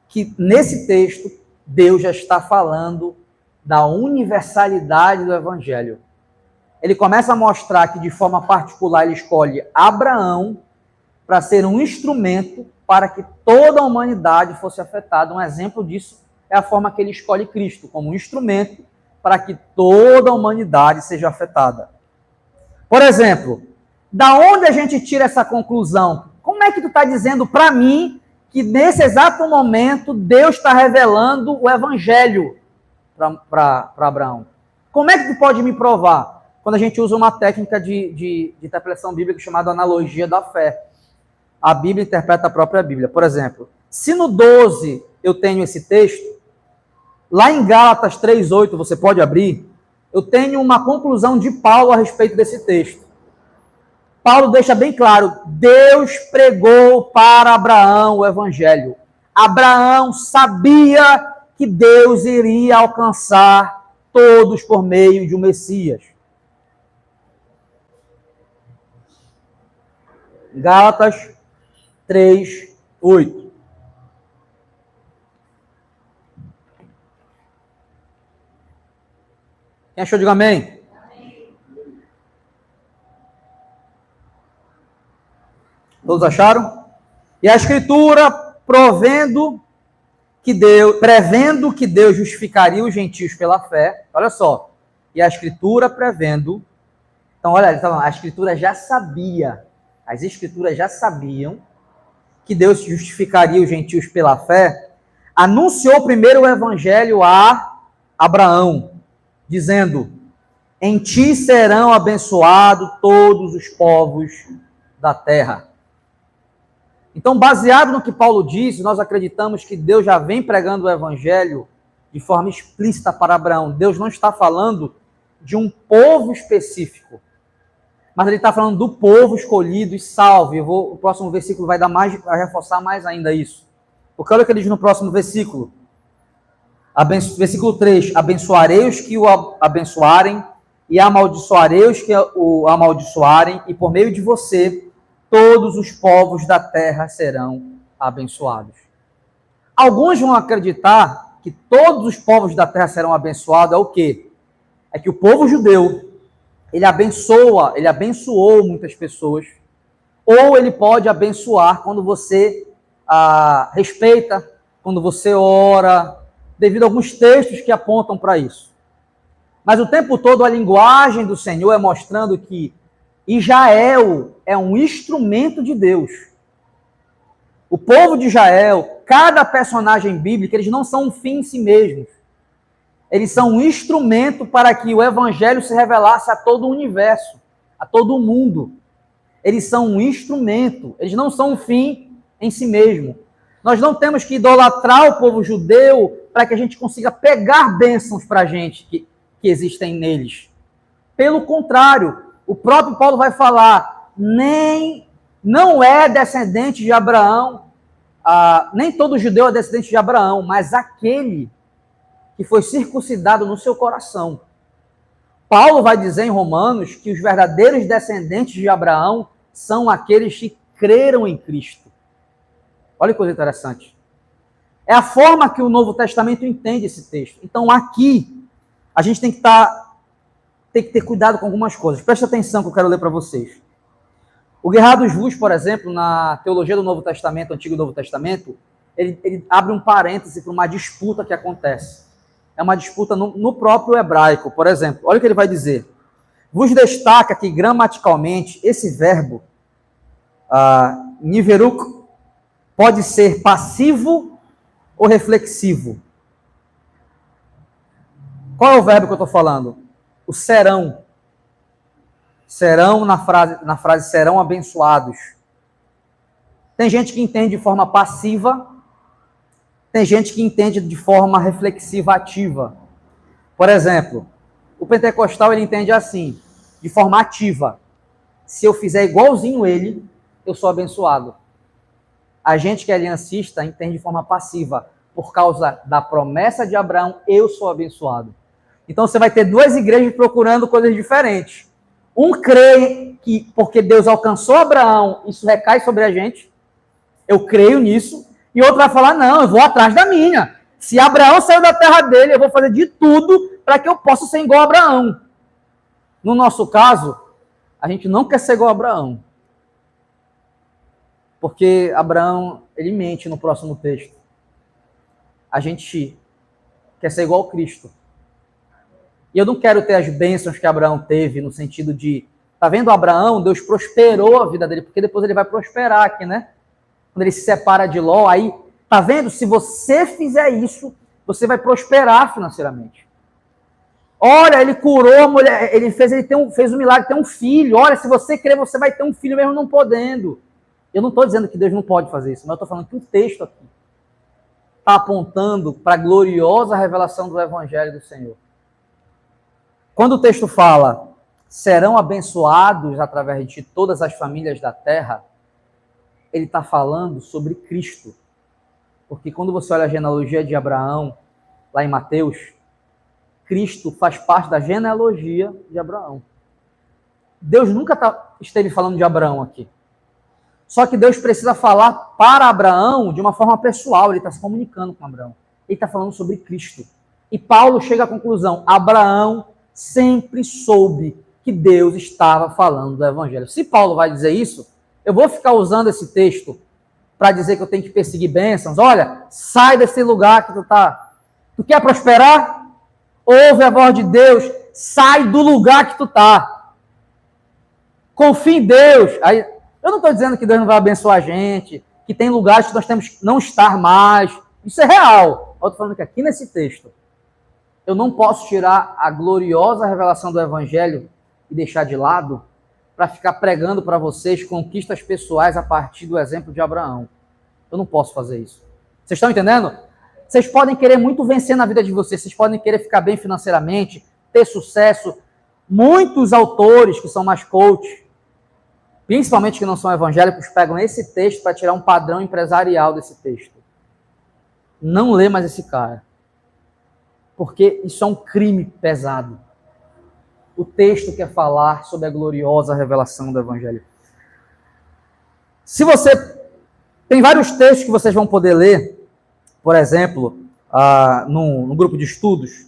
que nesse texto Deus já está falando da universalidade do evangelho. Ele começa a mostrar que de forma particular ele escolhe Abraão para ser um instrumento para que toda a humanidade fosse afetada. Um exemplo disso é a forma que ele escolhe Cristo como um instrumento para que toda a humanidade seja afetada. Por exemplo, da onde a gente tira essa conclusão? Como é que tu está dizendo para mim que nesse exato momento Deus está revelando o Evangelho para Abraão? Como é que tu pode me provar? Quando a gente usa uma técnica de interpretação bíblica chamada analogia da fé. A Bíblia interpreta a própria Bíblia. Por exemplo, se no 12 eu tenho esse texto, lá em Gálatas 3:8, você pode abrir, eu tenho uma conclusão de Paulo a respeito desse texto. Paulo deixa bem claro, Deus pregou para Abraão o Evangelho. Abraão sabia que Deus iria alcançar todos por meio de um Messias. Gálatas 3:8. Quem achou, diga amém. Todos acharam? E a Escritura prevendo que Deus justificaria os gentios pela fé. Olha só. E a Escritura prevendo. Então, olha, a Escritura já sabia. As Escrituras já sabiam que Deus justificaria os gentios pela fé. Anunciou primeiro o Evangelho a Abraão, dizendo: em ti serão abençoados todos os povos da terra. Então, baseado no que Paulo disse, nós acreditamos que Deus já vem pregando o Evangelho de forma explícita para Abraão. Deus não está falando de um povo específico, mas ele está falando do povo escolhido e salvo. O próximo versículo vai reforçar mais ainda isso. Porque olha o que ele diz no próximo versículo. Versículo 3, abençoarei os que o abençoarem, e amaldiçoarei os que o amaldiçoarem, e por meio de você, todos os povos da terra serão abençoados. Alguns vão acreditar que todos os povos da terra serão abençoados. É o quê? É que o povo judeu, ele abençoou muitas pessoas, ou ele pode abençoar quando você respeita, quando você ora, devido a alguns textos que apontam para isso. Mas o tempo todo a linguagem do Senhor é mostrando que Israel é um instrumento de Deus. O povo de Israel, cada personagem bíblico, eles não são um fim em si mesmos. Eles são um instrumento para que o Evangelho se revelasse a todo o universo, a todo o mundo. Eles são um instrumento, eles não são um fim em si mesmo. Nós não temos que idolatrar o povo judeu para que a gente consiga pegar bênçãos para a gente que existem neles. Pelo contrário, o próprio Paulo vai falar, não é descendente de Abraão, nem todo judeu é descendente de Abraão, mas aquele que foi circuncidado no seu coração. Paulo vai dizer em Romanos que os verdadeiros descendentes de Abraão são aqueles que creram em Cristo. Olha que coisa interessante. É a forma que o Novo Testamento entende esse texto. Então aqui, a gente tem que ter cuidado com algumas coisas. Preste atenção que eu quero ler para vocês. O Gerhardus Voss, por exemplo, na Teologia do Novo Testamento, Antigo e Novo Testamento, ele abre um parêntese para uma disputa que acontece. É uma disputa no próprio hebraico, por exemplo. Olha o que ele vai dizer. Voss destaca que, gramaticalmente, esse verbo, niveruk, pode ser passivo ou reflexivo. Qual é o verbo que eu estou falando? O serão. Serão, na frase serão abençoados. Tem gente que entende de forma passiva, tem gente que entende de forma reflexiva ativa. Por exemplo, o pentecostal ele entende assim, de forma ativa. Se eu fizer igualzinho ele, eu sou abençoado. A gente que é aliancista entende de forma passiva. Por causa da promessa de Abraão, eu sou abençoado. Então você vai ter duas igrejas procurando coisas diferentes. Um crê que porque Deus alcançou Abraão, isso recai sobre a gente. Eu creio nisso. E outro vai falar, não, eu vou atrás da minha. Se Abraão saiu da terra dele, eu vou fazer de tudo para que eu possa ser igual a Abraão. No nosso caso, a gente não quer ser igual a Abraão. Porque Abraão, ele mente no próximo texto. A gente quer ser igual a Cristo. E eu não quero ter as bênçãos que Abraão teve, no sentido de, tá vendo Abraão? Deus prosperou a vida dele, porque depois ele vai prosperar aqui, né? Quando ele se separa de Ló, aí, tá vendo? Se você fizer isso, você vai prosperar financeiramente. Olha, ele curou a mulher, ele fez um milagre, tem um filho. Olha, se você crer, você vai ter um filho mesmo não podendo. Eu não estou dizendo que Deus não pode fazer isso, mas eu estou falando que o texto aqui está apontando para a gloriosa revelação do Evangelho do Senhor. Quando o texto fala, serão abençoados através de todas as famílias da terra, ele está falando sobre Cristo. Porque quando você olha a genealogia de Abraão, lá em Mateus, Cristo faz parte da genealogia de Abraão. Deus nunca esteve falando de Abraão aqui. Só que Deus precisa falar para Abraão de uma forma pessoal, ele está se comunicando com Abraão. Ele está falando sobre Cristo. E Paulo chega à conclusão, Abraão sempre soube que Deus estava falando do Evangelho. Se Paulo vai dizer isso, eu vou ficar usando esse texto para dizer que eu tenho que perseguir bênçãos. Olha, sai desse lugar que tu está. Tu quer prosperar? Ouve a voz de Deus, sai do lugar que tu está. Confia em Deus. Aí, eu não estou dizendo que Deus não vai abençoar a gente, que tem lugares que nós temos que não estar mais. Isso é real. Eu estou falando que aqui nesse texto, eu não posso tirar a gloriosa revelação do Evangelho e deixar de lado para ficar pregando para vocês conquistas pessoais a partir do exemplo de Abraão. Eu não posso fazer isso. Vocês estão entendendo? Vocês podem querer muito vencer na vida de vocês, vocês podem querer ficar bem financeiramente, ter sucesso. Muitos autores que são mais coach, principalmente que não são evangélicos, pegam esse texto para tirar um padrão empresarial desse texto. Não lê mais esse cara. Porque isso é um crime pesado. O texto quer falar sobre a gloriosa revelação do Evangelho. Se você... Tem vários textos que vocês vão poder ler, por exemplo, no grupo de estudos,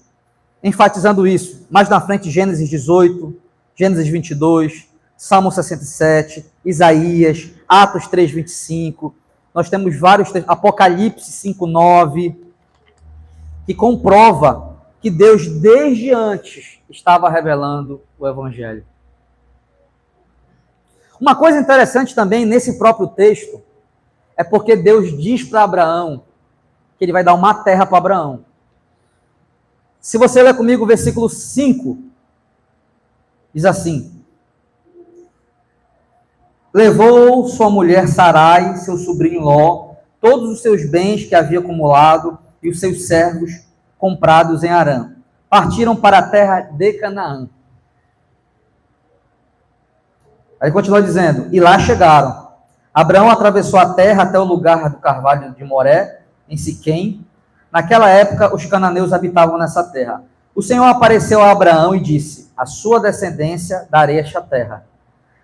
enfatizando isso. Mais na frente, Gênesis 18, Gênesis 22, Salmo 67, Isaías, Atos 3, 25. Nós temos vários textos, Apocalipse 5, 9, que comprova que Deus, desde antes, estava revelando o Evangelho. Uma coisa interessante também nesse próprio texto é porque Deus diz para Abraão que ele vai dar uma terra para Abraão. Se você ler comigo o versículo 5, diz assim: levou sua mulher Sarai, seu sobrinho Ló, todos os seus bens que havia acumulado e os seus servos comprados em Harã. Partiram para a terra de Canaã. Aí continua dizendo, e lá chegaram. Abraão atravessou a terra até o lugar do carvalho de Moré, em Siquém. Naquela época, os cananeus habitavam nessa terra. O Senhor apareceu a Abraão e disse, a sua descendência darei esta terra.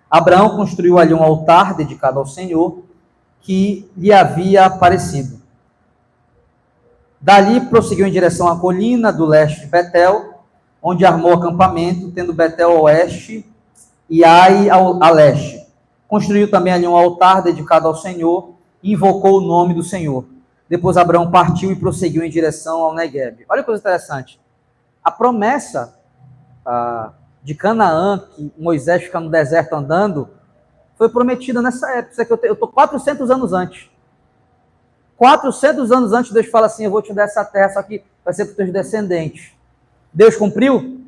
Abraão construiu ali um altar dedicado ao Senhor, que lhe havia aparecido. Dali prosseguiu em direção à colina do leste de Betel, onde armou acampamento, tendo Betel ao oeste e Ai a leste. Construiu também ali um altar dedicado ao Senhor e invocou o nome do Senhor. Depois Abraão partiu e prosseguiu em direção ao Negueb. Olha que coisa interessante. A promessa de Canaã, que Moisés fica no deserto andando, foi prometida nessa época. Isso aqui eu estou 400 anos antes. 400 anos antes, Deus fala assim, eu vou te dar essa terra, só que vai ser para os teus descendentes. Deus cumpriu?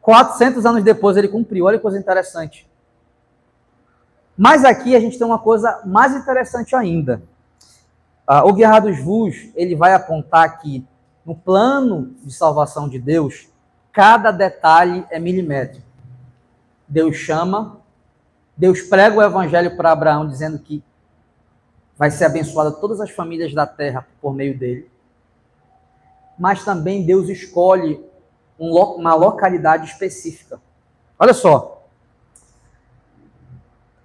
400 anos depois ele cumpriu. Olha que coisa interessante. Mas aqui a gente tem uma coisa mais interessante ainda. O Guerra dos Vus, ele vai apontar que no plano de salvação de Deus, cada detalhe é milimétrico. Deus chama, Deus prega o evangelho para Abraão, dizendo que vai ser abençoada todas as famílias da terra por meio dele. Mas também Deus escolhe uma localidade específica. Olha só.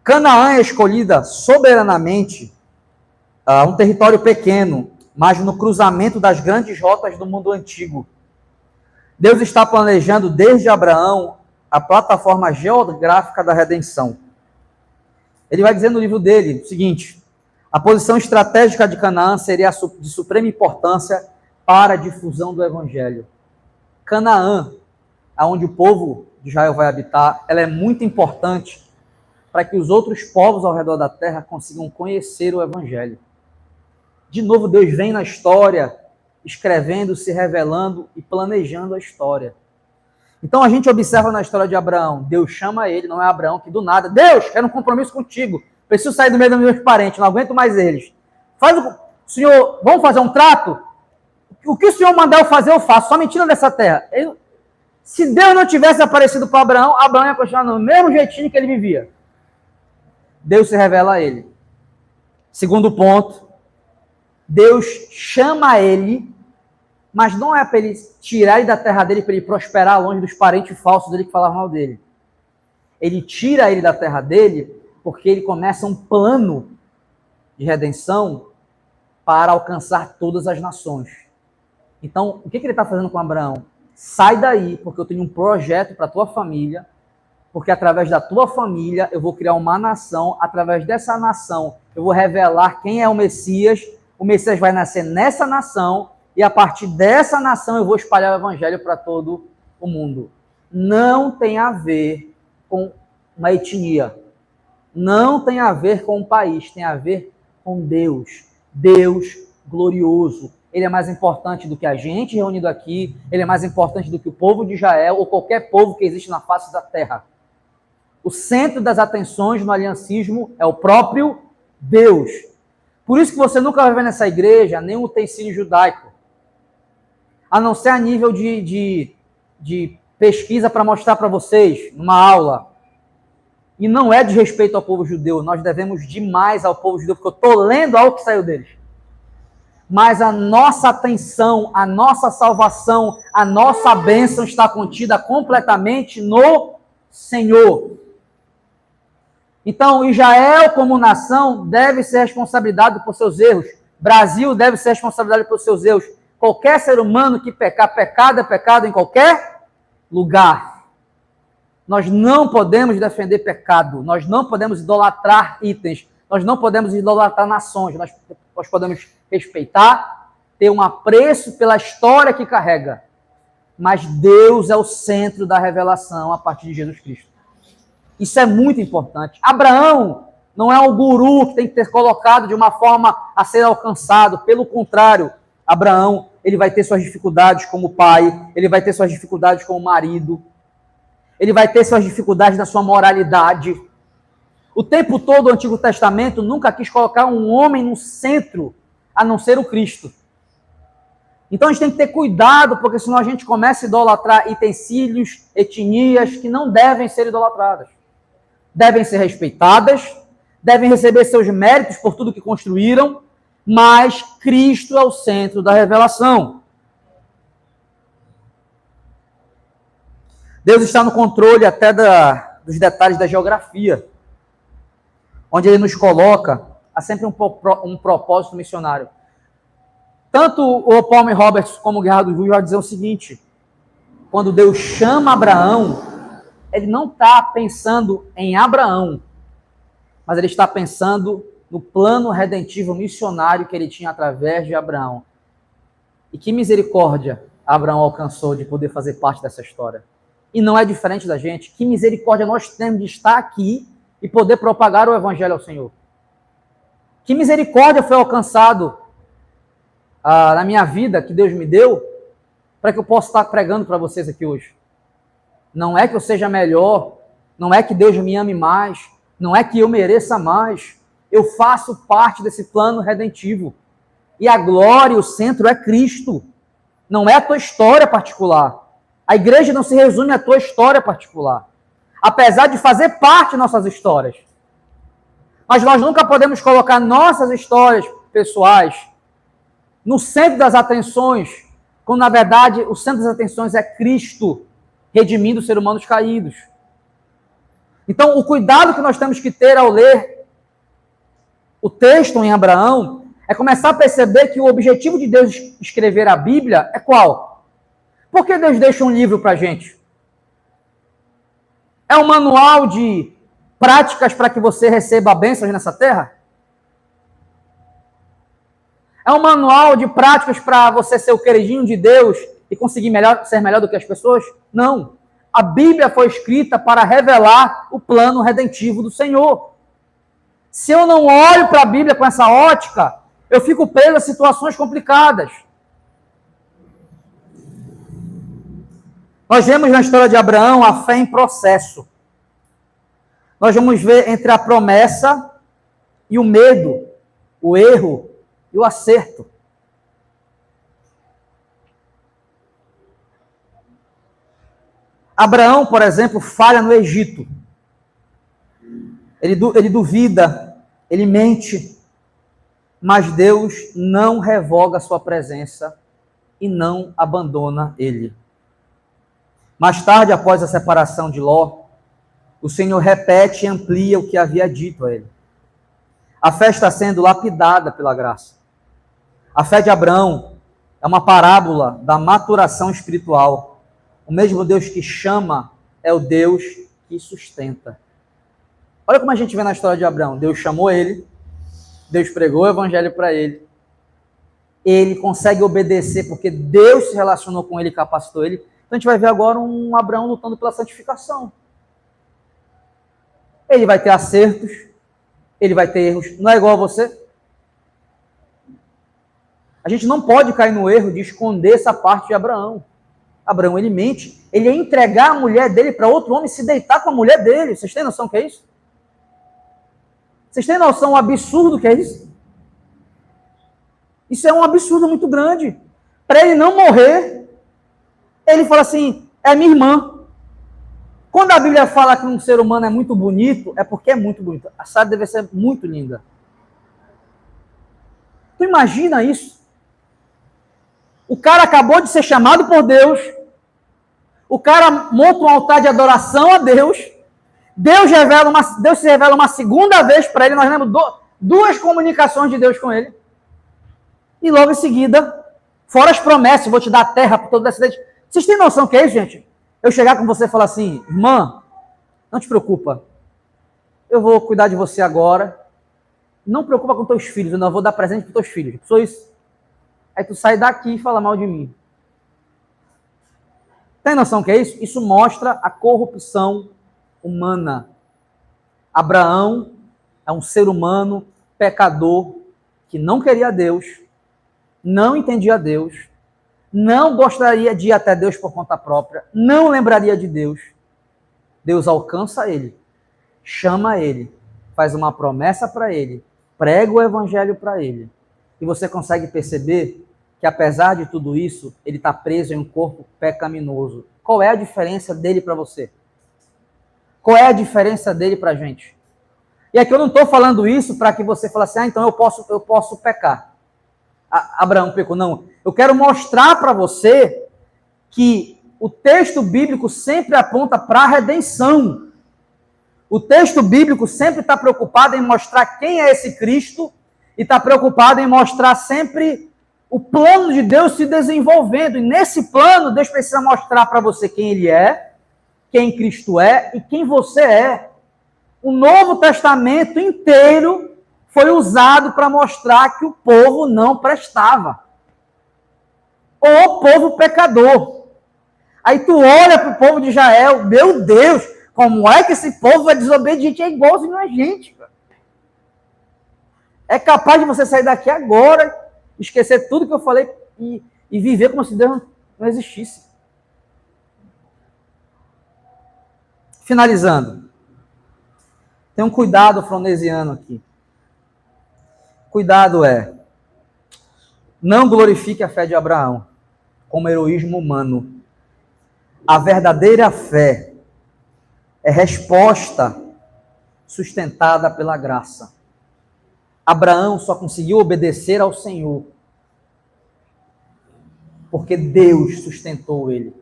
Canaã é escolhida soberanamente, um território pequeno, mas no cruzamento das grandes rotas do mundo antigo. Deus está planejando desde Abraão a plataforma geográfica da redenção. Ele vai dizer no livro dele o seguinte: a posição estratégica de Canaã seria de suprema importância para a difusão do evangelho. Canaã, aonde o povo de Israel vai habitar, ela é muito importante para que os outros povos ao redor da terra consigam conhecer o evangelho. De novo, Deus vem na história, escrevendo, se revelando e planejando a história. Então a gente observa na história de Abraão, Deus chama ele, não é Abraão que do nada, Deus, quero um compromisso contigo, preciso sair do meio dos meus parentes, não aguento mais eles. Senhor, vamos fazer um trato? O que o Senhor mandar eu fazer, eu faço, só me tira dessa terra. Se Deus não tivesse aparecido para Abraão, Abraão ia continuar no mesmo jeitinho que ele vivia. Deus se revela a ele. Segundo ponto, Deus chama ele, mas não é para ele tirar ele da terra dele, para ele prosperar longe dos parentes falsos dele que falavam mal dele. Ele tira ele da terra dele porque ele começa um plano de redenção para alcançar todas as nações. Então, o que ele está fazendo com Abraão? Sai daí, porque eu tenho um projeto para a tua família, porque através da tua família eu vou criar uma nação, através dessa nação eu vou revelar quem é o Messias vai nascer nessa nação, e a partir dessa nação eu vou espalhar o evangelho para todo o mundo. Não tem a ver com uma etnia, não tem a ver com um país, tem a ver com Deus. Deus glorioso. Ele é mais importante do que a gente reunido aqui, ele é mais importante do que o povo de Israel ou qualquer povo que existe na face da terra. O centro das atenções no aliancismo é o próprio Deus. Por isso que você nunca vai ver nessa igreja nenhum utensílio judaico, a não ser a nível de pesquisa para mostrar para vocês, numa aula. E não é de respeito ao povo judeu, nós devemos demais ao povo judeu, porque eu estou lendo algo que saiu deles. Mas a nossa atenção, a nossa salvação, a nossa bênção está contida completamente no Senhor. Então, Israel como nação deve ser responsabilizado por seus erros. Brasil deve ser responsabilizado por seus erros. Qualquer ser humano que pecar, pecado é pecado em qualquer lugar. Nós não podemos defender pecado, nós não podemos idolatrar itens, nós não podemos idolatrar nações, nós podemos respeitar, ter um apreço pela história que carrega. Mas Deus é o centro da revelação a partir de Jesus Cristo. Isso é muito importante. Abraão não é um guru que tem que ter colocado de uma forma a ser alcançado. Pelo contrário, Abraão, ele vai ter suas dificuldades como pai, ele vai ter suas dificuldades como marido, ele vai ter suas dificuldades na sua moralidade. O tempo todo o Antigo Testamento nunca quis colocar um homem no centro, a não ser o Cristo. Então a gente tem que ter cuidado, porque senão a gente começa a idolatrar utensílios, etnias que não devem ser idolatradas. Devem ser respeitadas, devem receber seus méritos por tudo que construíram, mas Cristo é o centro da revelação. Deus está no controle até dos detalhes da geografia, onde Ele nos coloca, há sempre um propósito missionário. Tanto o Palmer Roberts como o Gerardo Júlio vai dizer o seguinte: quando Deus chama Abraão, Ele não está pensando em Abraão, mas Ele está pensando no plano redentivo missionário que Ele tinha através de Abraão. E que misericórdia Abraão alcançou de poder fazer parte dessa história. E não é diferente da gente. Que misericórdia nós temos de estar aqui e poder propagar o evangelho ao Senhor. Que misericórdia foi alcançado na minha vida, que Deus me deu, para que eu possa estar pregando para vocês aqui hoje. Não é que eu seja melhor, não é que Deus me ame mais, não é que eu mereça mais. Eu faço parte desse plano redentivo. E a glória, o centro é Cristo. Não é a tua história particular. A igreja não se resume à tua história particular. Apesar de fazer parte de nossas histórias. Mas nós nunca podemos colocar nossas histórias pessoais no centro das atenções, quando na verdade o centro das atenções é Cristo, redimindo os seres humanos caídos. Então, o cuidado que nós temos que ter ao ler o texto em Abraão é começar a perceber que o objetivo de Deus escrever a Bíblia é qual? Por que Deus deixa um livro para a gente? É um manual de práticas para que você receba bênçãos nessa terra? É um manual de práticas para você ser o queridinho de Deus e conseguir ser melhor do que as pessoas? Não. A Bíblia foi escrita para revelar o plano redentivo do Senhor. Se eu não olho para a Bíblia com essa ótica, eu fico preso a situações complicadas. Nós vemos na história de Abraão a fé em processo. Nós vamos ver entre a promessa e o medo, o erro e o acerto. Abraão, por exemplo, falha no Egito. Ele duvida, ele mente, mas Deus não revoga a sua presença e não abandona ele. Mais tarde, após a separação de Ló, o Senhor repete e amplia o que havia dito a ele. A fé está sendo lapidada pela graça. A fé de Abraão é uma parábola da maturação espiritual. O mesmo Deus que chama é o Deus que sustenta. Olha como a gente vê na história de Abraão. Deus chamou ele, Deus pregou o evangelho para ele, ele consegue obedecer porque Deus se relacionou com ele e capacitou ele. Então a gente vai ver agora um Abraão lutando pela santificação. Ele vai ter acertos, ele vai ter erros. Não é igual a você? A gente não pode cair no erro de esconder essa parte de Abraão. Abraão, ele mente. Ele ia entregar a mulher dele para outro homem se deitar com a mulher dele. Vocês têm noção do que é isso? Vocês têm noção do absurdo que é isso? Isso é um absurdo muito grande. Para ele não morrer, ele fala assim, é minha irmã. Quando a Bíblia fala que um ser humano é muito bonito, é porque é muito bonito. A Sara deve ser muito linda. Tu imagina isso? O cara acabou de ser chamado por Deus, o cara monta um altar de adoração a Deus, Deus se revela uma segunda vez para ele, nós lemos duas comunicações de Deus com ele, e logo em seguida, fora as promessas, vou te dar a terra para todo descendente. Vocês têm noção que é isso, gente? Eu chegar com você e falar assim, irmã, não te preocupa, eu vou cuidar de você agora, não preocupa com teus filhos, eu não vou dar presente para teus filhos. Sou isso. Aí tu sai daqui e fala mal de mim. Tem noção que é isso? Isso mostra a corrupção humana. Abraão é um ser humano pecador que não queria Deus, não entendia Deus, não gostaria de ir até Deus por conta própria, não lembraria de Deus. Deus alcança ele, chama ele, faz uma promessa para ele, prega o evangelho para ele. E você consegue perceber que, apesar de tudo isso, ele está preso em um corpo pecaminoso. Qual é a diferença dele para você? Qual é a diferença dele para a gente? E aqui eu não estou falando isso para que você fale assim, então eu posso pecar. Abraão pecou. Não. Eu quero mostrar para você que o texto bíblico sempre aponta para a redenção. O texto bíblico sempre está preocupado em mostrar quem é esse Cristo e está preocupado em mostrar sempre o plano de Deus se desenvolvendo. E nesse plano, Deus precisa mostrar para você quem Ele é, quem Cristo é e quem você é. O Novo Testamento inteiro foi usado para mostrar que o povo não prestava. O povo pecador. Aí tu olha para o povo de Israel, meu Deus, como é que esse povo é desobediente? É igualzinho a gente, cara. É capaz de você sair daqui agora, esquecer tudo que eu falei e viver como se Deus não existisse. Finalizando. Tem um cuidado fronesiano aqui. Cuidado não glorifique a fé de Abraão como heroísmo humano. A verdadeira fé é resposta sustentada pela graça. Abraão só conseguiu obedecer ao Senhor porque Deus sustentou ele.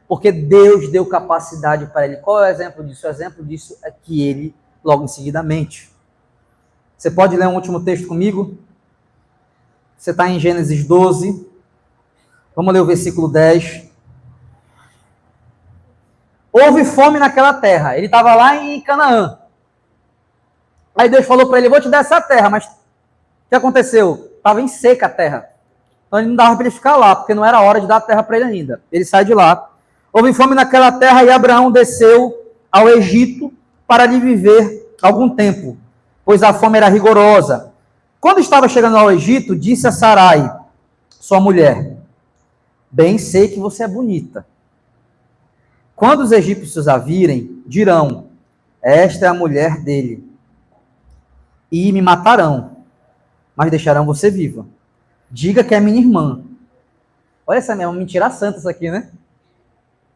Porque Deus deu capacidade para ele. Qual é o exemplo disso? O exemplo disso é que ele, logo em seguidamente. Você pode ler um último texto comigo? Você está em Gênesis 12. Vamos ler o versículo 10. Houve fome naquela terra. Ele estava lá em Canaã. Aí Deus falou para ele, eu vou te dar essa terra, mas o que aconteceu? Estava em seca a terra. Então ele não dava para ele ficar lá, porque não era hora de dar a terra para ele ainda. Ele sai de lá. Houve fome naquela terra e Abraão desceu ao Egito para ali viver algum tempo, pois a fome era rigorosa. Quando estava chegando ao Egito, disse a Sarai, sua mulher, bem sei que você é bonita. Quando os egípcios a virem, dirão, esta é a mulher dele, e me matarão, mas deixarão você viva. Diga que é minha irmã. Olha essa mesma mentira santa isso aqui, né?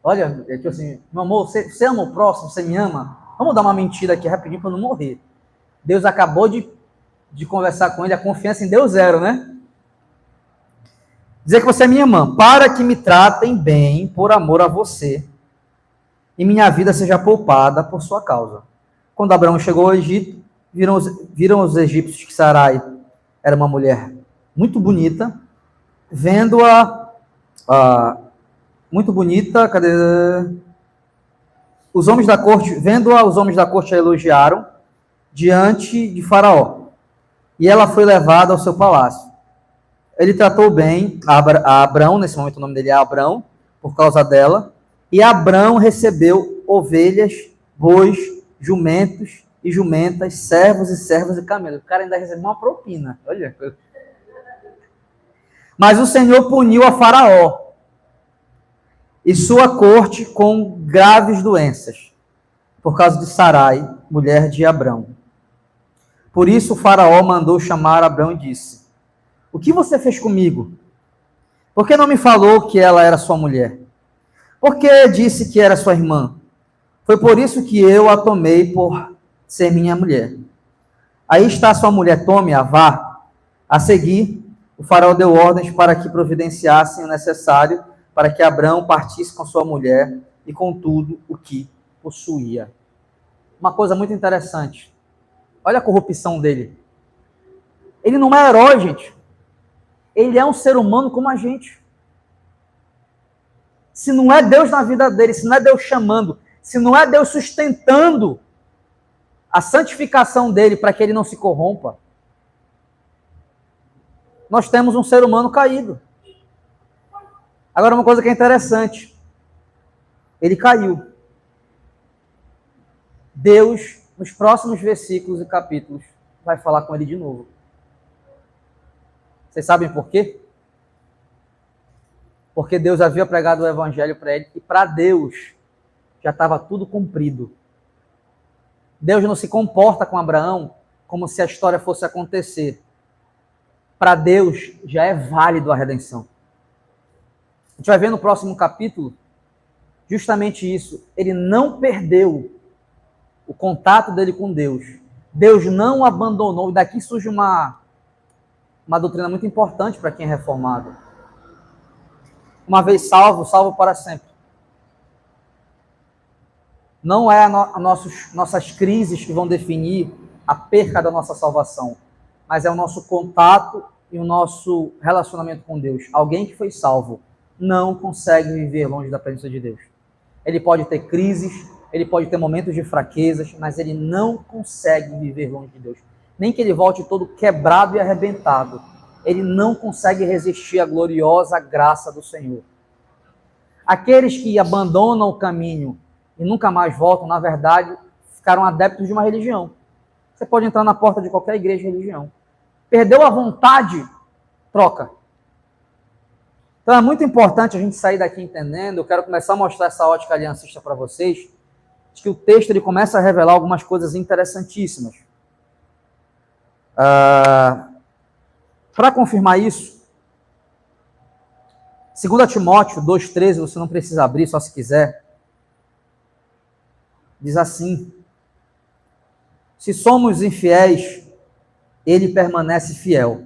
Olha, é tipo assim, meu amor, você ama o próximo, você me ama? Vamos dar uma mentira aqui rapidinho para não morrer. Deus acabou de conversar com ele, a confiança em Deus zero, né? Dizer que você é minha irmã, para que me tratem bem por amor a você, e minha vida seja poupada por sua causa. Quando Abraão chegou ao Egito, viram os egípcios que Sarai era uma mulher muito bonita, vendo-a muito bonita, cadê? Os homens da corte, vendo-a, os homens da corte a elogiaram diante de Faraó. E ela foi levada ao seu palácio. Ele tratou bem a Abrão, nesse momento o nome dele é Abrão, por causa dela. E Abrão recebeu ovelhas, bois, jumentos e jumentas, servos e servas e camelos. O cara ainda recebeu uma propina. Olha. Mas o Senhor puniu a Faraó e sua corte com graves doenças, por causa de Sarai, mulher de Abrão. Por isso o Faraó mandou chamar Abrão e disse, o que você fez comigo? Por que não me falou que ela era sua mulher? Por que disse que era sua irmã? Foi por isso que eu a tomei por ser minha mulher. Aí está sua mulher, tome-a, vá. A seguir, o Faraó deu ordens para que providenciassem o necessário para que Abrão partisse com sua mulher e com tudo o que possuía. Uma coisa muito interessante. Olha a corrupção dele. Ele não é herói, gente. Ele é um ser humano como a gente. Se não é Deus na vida dele, se não é Deus chamando, se não é Deus sustentando a santificação dele para que ele não se corrompa, nós temos um ser humano caído. Agora, uma coisa que é interessante. Ele caiu. Deus, nos próximos versículos e capítulos, vai falar com ele de novo. Vocês sabem por quê? Porque Deus havia pregado o evangelho para ele e para Deus já estava tudo cumprido. Deus não se comporta com Abraão como se a história fosse acontecer. Para Deus já é válido a redenção. A gente vai ver no próximo capítulo justamente isso. Ele não perdeu o contato dele com Deus. Deus não o abandonou. E daqui surge uma doutrina muito importante para quem é reformado. Uma vez salvo, salvo para sempre. Não é nossas crises que vão definir a perca da nossa salvação, mas é o nosso contato e o nosso relacionamento com Deus. Alguém que foi salvo não consegue viver longe da presença de Deus. Ele pode ter crises, ele pode ter momentos de fraquezas, mas ele não consegue viver longe de Deus. Nem que ele volte todo quebrado e arrebentado, ele não consegue resistir à gloriosa graça do Senhor. Aqueles que abandonam o caminho e nunca mais voltam, na verdade, ficaram adeptos de uma religião. Você pode entrar na porta de qualquer igreja de religião. Perdeu a vontade, troca. Então é muito importante a gente sair daqui entendendo. Eu quero começar a mostrar essa ótica aliancista para vocês, de que o texto ele começa a revelar algumas coisas interessantíssimas. Para confirmar isso, 2 Timóteo 2,13, você não precisa abrir, só se quiser, diz assim, se somos infiéis, ele permanece fiel,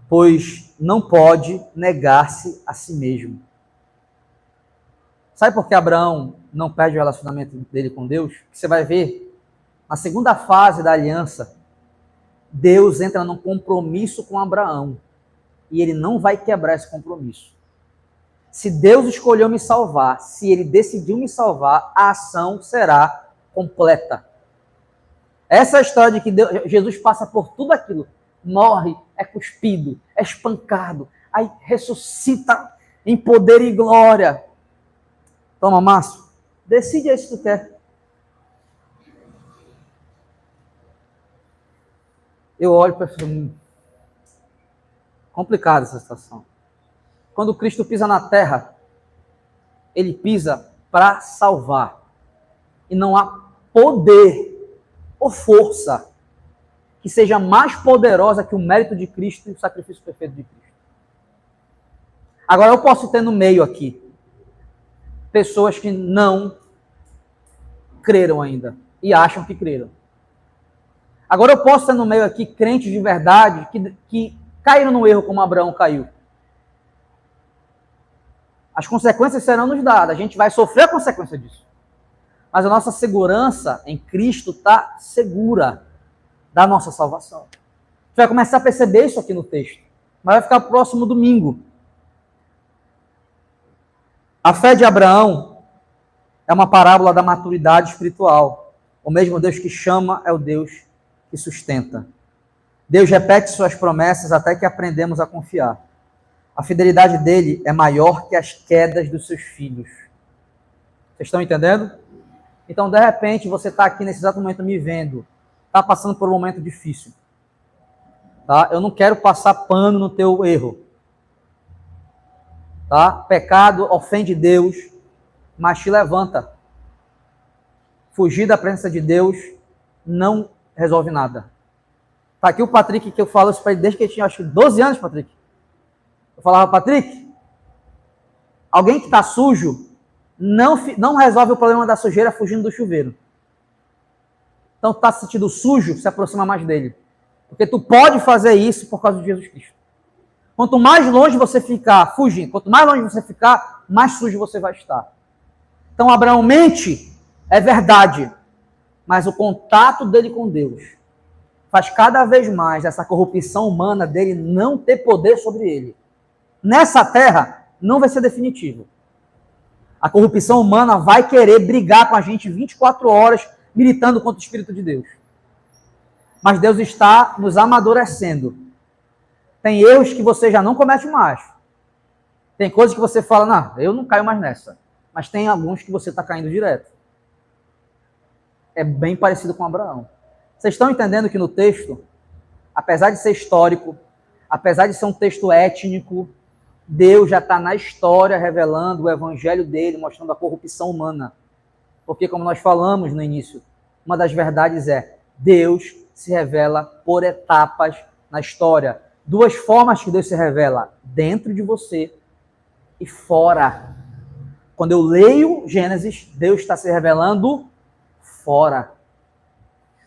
pois não pode negar-se a si mesmo. Sabe por que Abraão não perde o relacionamento dele com Deus? Você vai ver, na segunda fase da aliança, Deus entra num compromisso com Abraão, e ele não vai quebrar esse compromisso. Se Deus escolheu me salvar, se Ele decidiu me salvar, a ação será completa. Essa é a história de que Jesus passa por tudo aquilo. Morre, é cuspido, é espancado, aí ressuscita em poder e glória. Toma, Márcio, decide aí se tu quer. Eu olho para complicada essa situação. Quando Cristo pisa na terra, ele pisa para salvar. E não há poder ou força que seja mais poderosa que o mérito de Cristo e o sacrifício perfeito de Cristo. Agora, eu posso ter no meio aqui pessoas que não creram ainda e acham que creram. Agora, eu posso ter no meio aqui crentes de verdade que caíram no erro como Abraão caiu. As consequências serão nos dadas, a gente vai sofrer a consequência disso. Mas a nossa segurança em Cristo está segura da nossa salvação. A gente vai começar a perceber isso aqui no texto, mas vai ficar próximo domingo. A fé de Abraão é uma parábola da maturidade espiritual. O mesmo Deus que chama é o Deus que sustenta. Deus repete suas promessas até que aprendemos a confiar. A fidelidade dele é maior que as quedas dos seus filhos. Vocês estão entendendo? Então, de repente, você está aqui nesse exato momento me vendo, está passando por um momento difícil. Tá? Eu não quero passar pano no teu erro. Tá? Pecado ofende Deus, mas te levanta. Fugir da presença de Deus não resolve nada. Tá aqui o Patrick, que eu falo isso para ele desde que ele tinha, acho que 12 anos, Patrick. Eu falava, Patrick, alguém que está sujo não resolve o problema da sujeira fugindo do chuveiro. Então, está se sentindo sujo, se aproxima mais dele. Porque tu pode fazer isso por causa de Jesus Cristo. Quanto mais longe você ficar fugindo, quanto mais longe você ficar, mais sujo você vai estar. Então, Abraão mente, é verdade, mas o contato dele com Deus faz cada vez mais essa corrupção humana dele não ter poder sobre ele. Nessa terra, não vai ser definitivo. A corrupção humana vai querer brigar com a gente 24 horas, militando contra o Espírito de Deus. Mas Deus está nos amadurecendo. Tem erros que você já não comete mais. Tem coisas que você fala, não, eu não caio mais nessa. Mas tem alguns que você está caindo direto. É bem parecido com Abraão. Vocês estão entendendo que no texto, apesar de ser histórico, apesar de ser um texto étnico, Deus já está na história revelando o evangelho dele, mostrando a corrupção humana. Porque, como nós falamos no início, uma das verdades é Deus se revela por etapas na história. Duas formas que Deus se revela, dentro de você e fora. Quando eu leio Gênesis, Deus está se revelando fora.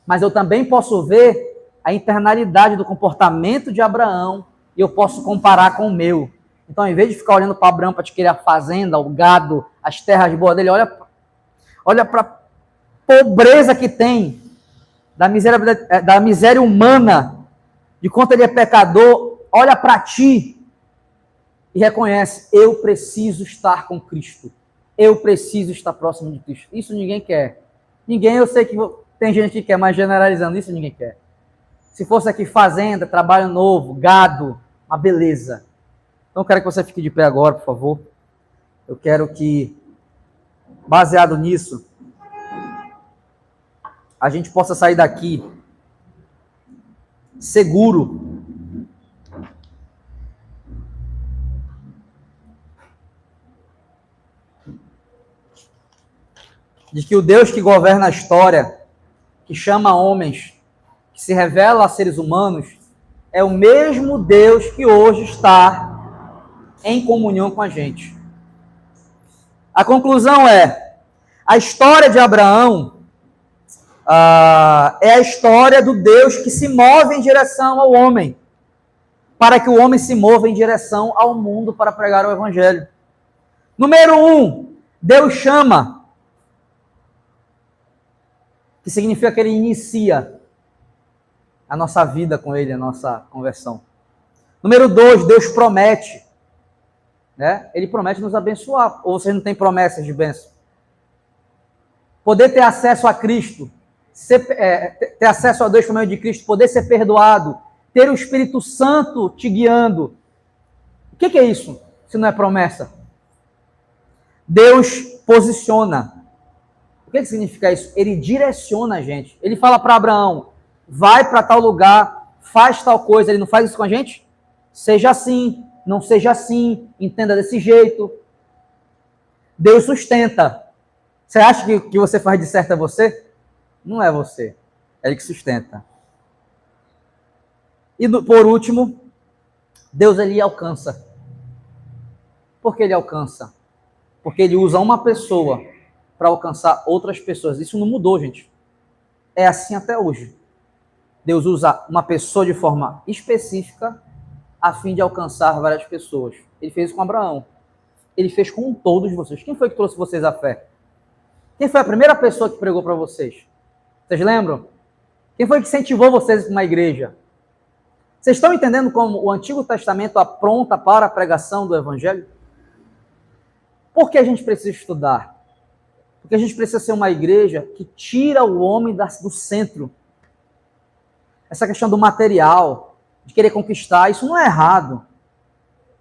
Mas eu também posso ver a internalidade do comportamento de Abraão e eu posso comparar com o meu. Então, em vez de ficar olhando para Abraão para adquirir a fazenda, o gado, as terras boas dele, olha para a pobreza que tem, da miséria humana, de quanto ele é pecador, olha para ti e reconhece, eu preciso estar com Cristo. Eu preciso estar próximo de Cristo. Isso ninguém quer. Ninguém, eu sei que tem gente que quer, mas generalizando, isso ninguém quer. Se fosse aqui fazenda, trabalho novo, gado, uma beleza. Então eu quero que você fique de pé agora, por favor. Eu quero que, baseado nisso, a gente possa sair daqui seguro de que o Deus que governa a história, que chama homens, que se revela a seres humanos, é o mesmo Deus que hoje está em comunhão com a gente. A conclusão é, a história de Abraão é a história do Deus que se move em direção ao homem, para que o homem se mova em direção ao mundo para pregar o evangelho. Número 1, Deus chama, que significa que ele inicia a nossa vida com ele, a nossa conversão. Número 2, Deus promete. né? Ele promete nos abençoar. Ou vocês não têm promessas de bênção? Poder ter acesso a Cristo, ter acesso a Deus por meio de Cristo, poder ser perdoado, ter o Espírito Santo te guiando. O que é isso, se não é promessa? Deus posiciona. O que significa isso? Ele direciona a gente. Ele fala para Abraão, vai para tal lugar, faz tal coisa. Ele não faz isso com a gente? Seja assim, não seja assim, entenda desse jeito. Deus sustenta. Você acha que você faz de certo é você? Não é você. É Ele que sustenta. E por último, Deus ele alcança. Por que ele alcança? Porque ele usa uma pessoa para alcançar outras pessoas. Isso não mudou, gente. É assim até hoje. Deus usa uma pessoa de forma específica a fim de alcançar várias pessoas. Ele fez isso com Abraão. Ele fez com todos vocês. Quem foi que trouxe vocês à fé? Quem foi a primeira pessoa que pregou para vocês? Vocês lembram? Quem foi que incentivou vocês para uma igreja? Vocês estão entendendo como o Antigo Testamento apronta para a pregação do Evangelho? Por que a gente precisa estudar? Porque a gente precisa ser uma igreja que tira o homem do centro. Essa questão do material, de querer conquistar, isso não é errado.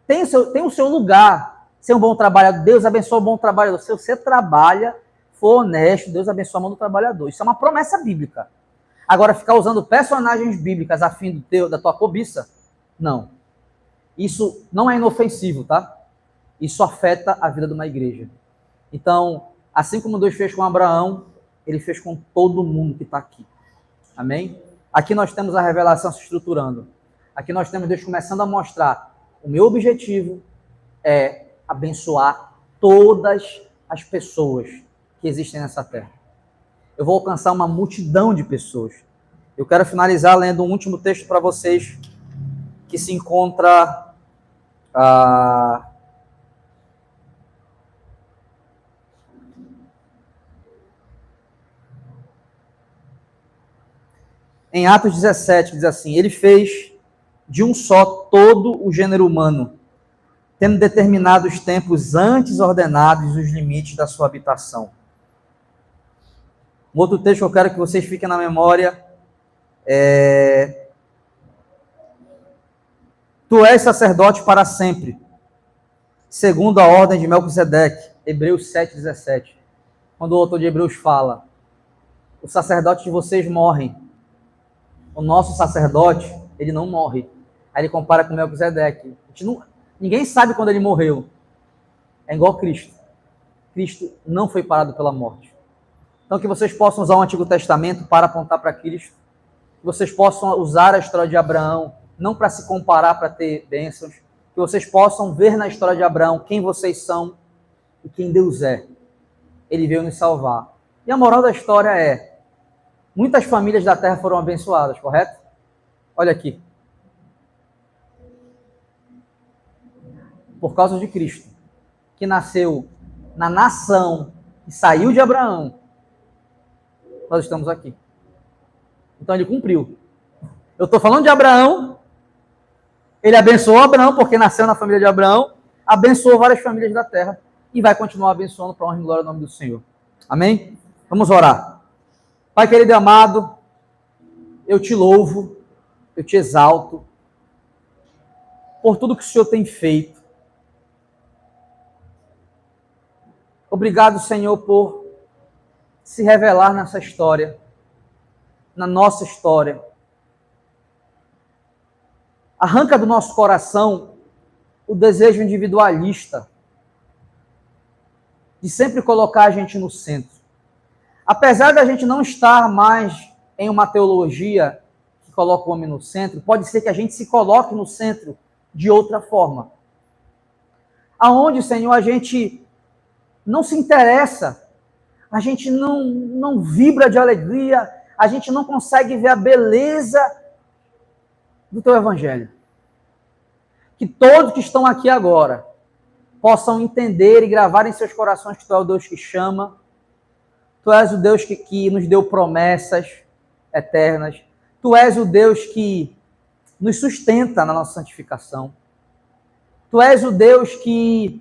Tem o seu lugar. Ser um bom trabalhador, Deus abençoa o bom trabalhador. Se você trabalha, for honesto, Deus abençoa a mão do trabalhador. Isso é uma promessa bíblica. Agora, ficar usando personagens bíblicas a fim da tua cobiça, não. Isso não é inofensivo, tá? Isso afeta a vida de uma igreja. Então, assim como Deus fez com Abraão, ele fez com todo mundo que está aqui. Amém? Aqui nós temos a revelação se estruturando. Aqui nós temos Deus começando a mostrar. O meu objetivo é abençoar todas as pessoas que existem nessa terra. Eu vou alcançar uma multidão de pessoas. Eu quero finalizar lendo um último texto para vocês, que se encontra em Atos 17, que diz assim: ele fez de um só todo o gênero humano, tendo determinado os tempos antes ordenados e os limites da sua habitação. Um outro texto que eu quero que vocês fiquem na memória é: tu és sacerdote para sempre, segundo a ordem de Melquisedeque, Hebreus 7,17. Quando o autor de Hebreus fala, os sacerdotes de vocês morrem, o nosso sacerdote, ele não morre. Aí ele compara com Melquisedeque. Ninguém sabe quando ele morreu. É igual Cristo. Cristo não foi parado pela morte. Então, que vocês possam usar o Antigo Testamento para apontar para Cristo. Que vocês possam usar a história de Abraão, não para se comparar, para ter bênçãos. Que vocês possam ver na história de Abraão quem vocês são e quem Deus é. Ele veio nos salvar. E a moral da história é: muitas famílias da terra foram abençoadas, correto? Olha aqui. Por causa de Cristo, que nasceu na nação, que saiu de Abraão, nós estamos aqui. Então ele cumpriu. Eu estou falando de Abraão, ele abençoou Abraão, porque nasceu na família de Abraão, abençoou várias famílias da terra, e vai continuar abençoando para a honra e glória do nome do Senhor. Amém? Vamos orar. Pai querido e amado, eu te louvo, eu te exalto, por tudo que o Senhor tem feito. Obrigado, Senhor, por se revelar nessa história, na nossa história. Arranca do nosso coração o desejo individualista de sempre colocar a gente no centro. Apesar da gente não estar mais em uma teologia que coloca o homem no centro, pode ser que a gente se coloque no centro de outra forma. Aonde, Senhor, a gente não se interessa, a gente não vibra de alegria, a gente não consegue ver a beleza do teu evangelho. Que todos que estão aqui agora possam entender e gravar em seus corações que tu és o Deus que chama, tu és o Deus que nos deu promessas eternas, tu és o Deus que nos sustenta na nossa santificação, Tu és o Deus que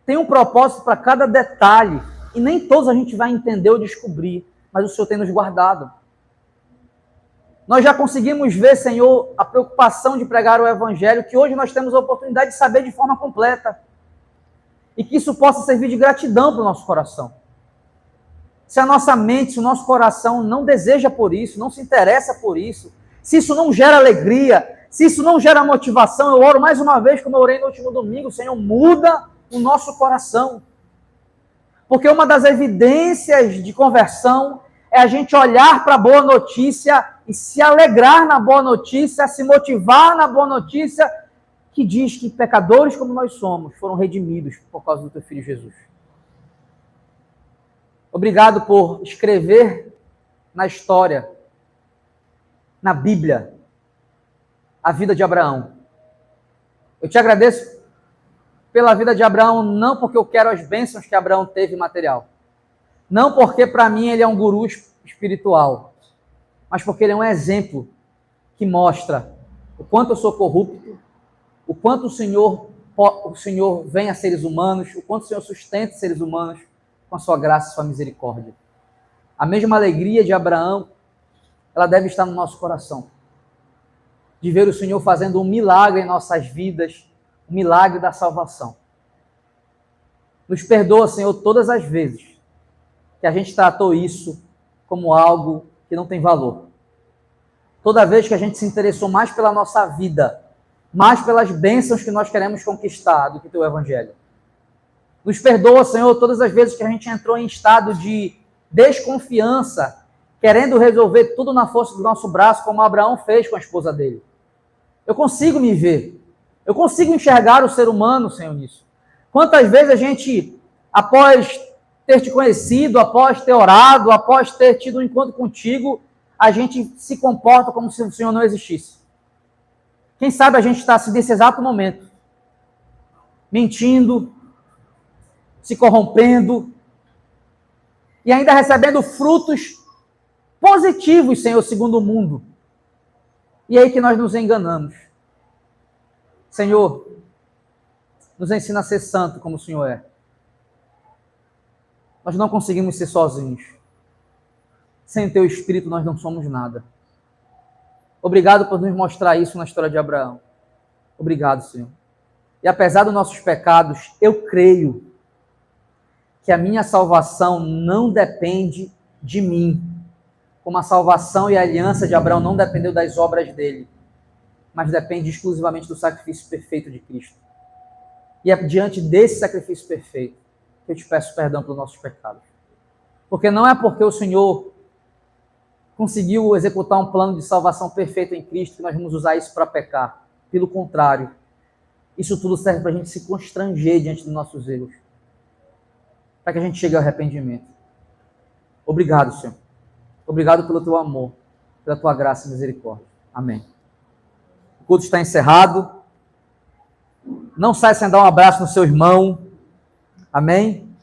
tem um propósito para cada detalhe, e nem todos a gente vai entender ou descobrir, mas o Senhor tem nos guardado. Nós já conseguimos ver, Senhor, a preocupação de pregar o Evangelho, que hoje nós temos a oportunidade de saber de forma completa. E que isso possa servir de gratidão para o nosso coração. Se a nossa mente, se o nosso coração não deseja por isso, não se interessa por isso, se isso não gera alegria, se isso não gera motivação, eu oro mais uma vez, como eu orei no último domingo, Senhor, muda o nosso coração. Porque uma das evidências de conversão é a gente olhar para a boa notícia e se alegrar na boa notícia, se motivar na boa notícia, que diz que pecadores como nós somos foram redimidos por causa do teu Filho Jesus. Obrigado por escrever na história, na Bíblia, a vida de Abraão. Eu te agradeço pela vida de Abraão, não porque eu quero as bênçãos que Abraão teve material, não porque para mim ele é um guru espiritual, mas porque ele é um exemplo que mostra o quanto eu sou corrupto, o quanto o Senhor vem a seres humanos, o quanto o Senhor sustenta seres humanos com a sua graça e sua misericórdia. A mesma alegria de Abraão, ela deve estar no nosso coração, de ver o Senhor fazendo um milagre em nossas vidas, o milagre da salvação. Nos perdoa, Senhor, todas as vezes que a gente tratou isso como algo que não tem valor. Toda vez que a gente se interessou mais pela nossa vida, mais pelas bênçãos que nós queremos conquistar do que teu Evangelho. Nos perdoa, Senhor, todas as vezes que a gente entrou em estado de desconfiança, querendo resolver tudo na força do nosso braço, como Abraão fez com a esposa dele. Eu consigo me ver. Eu consigo enxergar o ser humano, Senhor, nisso. Quantas vezes a gente, após ter te conhecido, após ter orado, após ter tido um encontro contigo, a gente se comporta como se o Senhor não existisse. Quem sabe a gente está assim, nesse exato momento, mentindo, se corrompendo, e ainda recebendo frutos positivos, Senhor, segundo o mundo. E é aí que nós nos enganamos. Senhor, nos ensina a ser santo como o Senhor é. Nós não conseguimos ser sozinhos. Sem o teu Espírito nós não somos nada. Obrigado por nos mostrar isso na história de Abraão. Obrigado, Senhor. E apesar dos nossos pecados, eu creio que a minha salvação não depende de mim, como a salvação e a aliança de Abraão não dependeu das obras dele, mas depende exclusivamente do sacrifício perfeito de Cristo. E é diante desse sacrifício perfeito que eu te peço perdão pelos nossos pecados. Porque não é porque o Senhor conseguiu executar um plano de salvação perfeito em Cristo que nós vamos usar isso para pecar. Pelo contrário, isso tudo serve para a gente se constranger diante dos nossos erros, para que a gente chegue ao arrependimento. Obrigado, Senhor. Obrigado pelo teu amor, pela tua graça e misericórdia. Amém. O culto está encerrado. Não sai sem dar um abraço no seu irmão. Amém.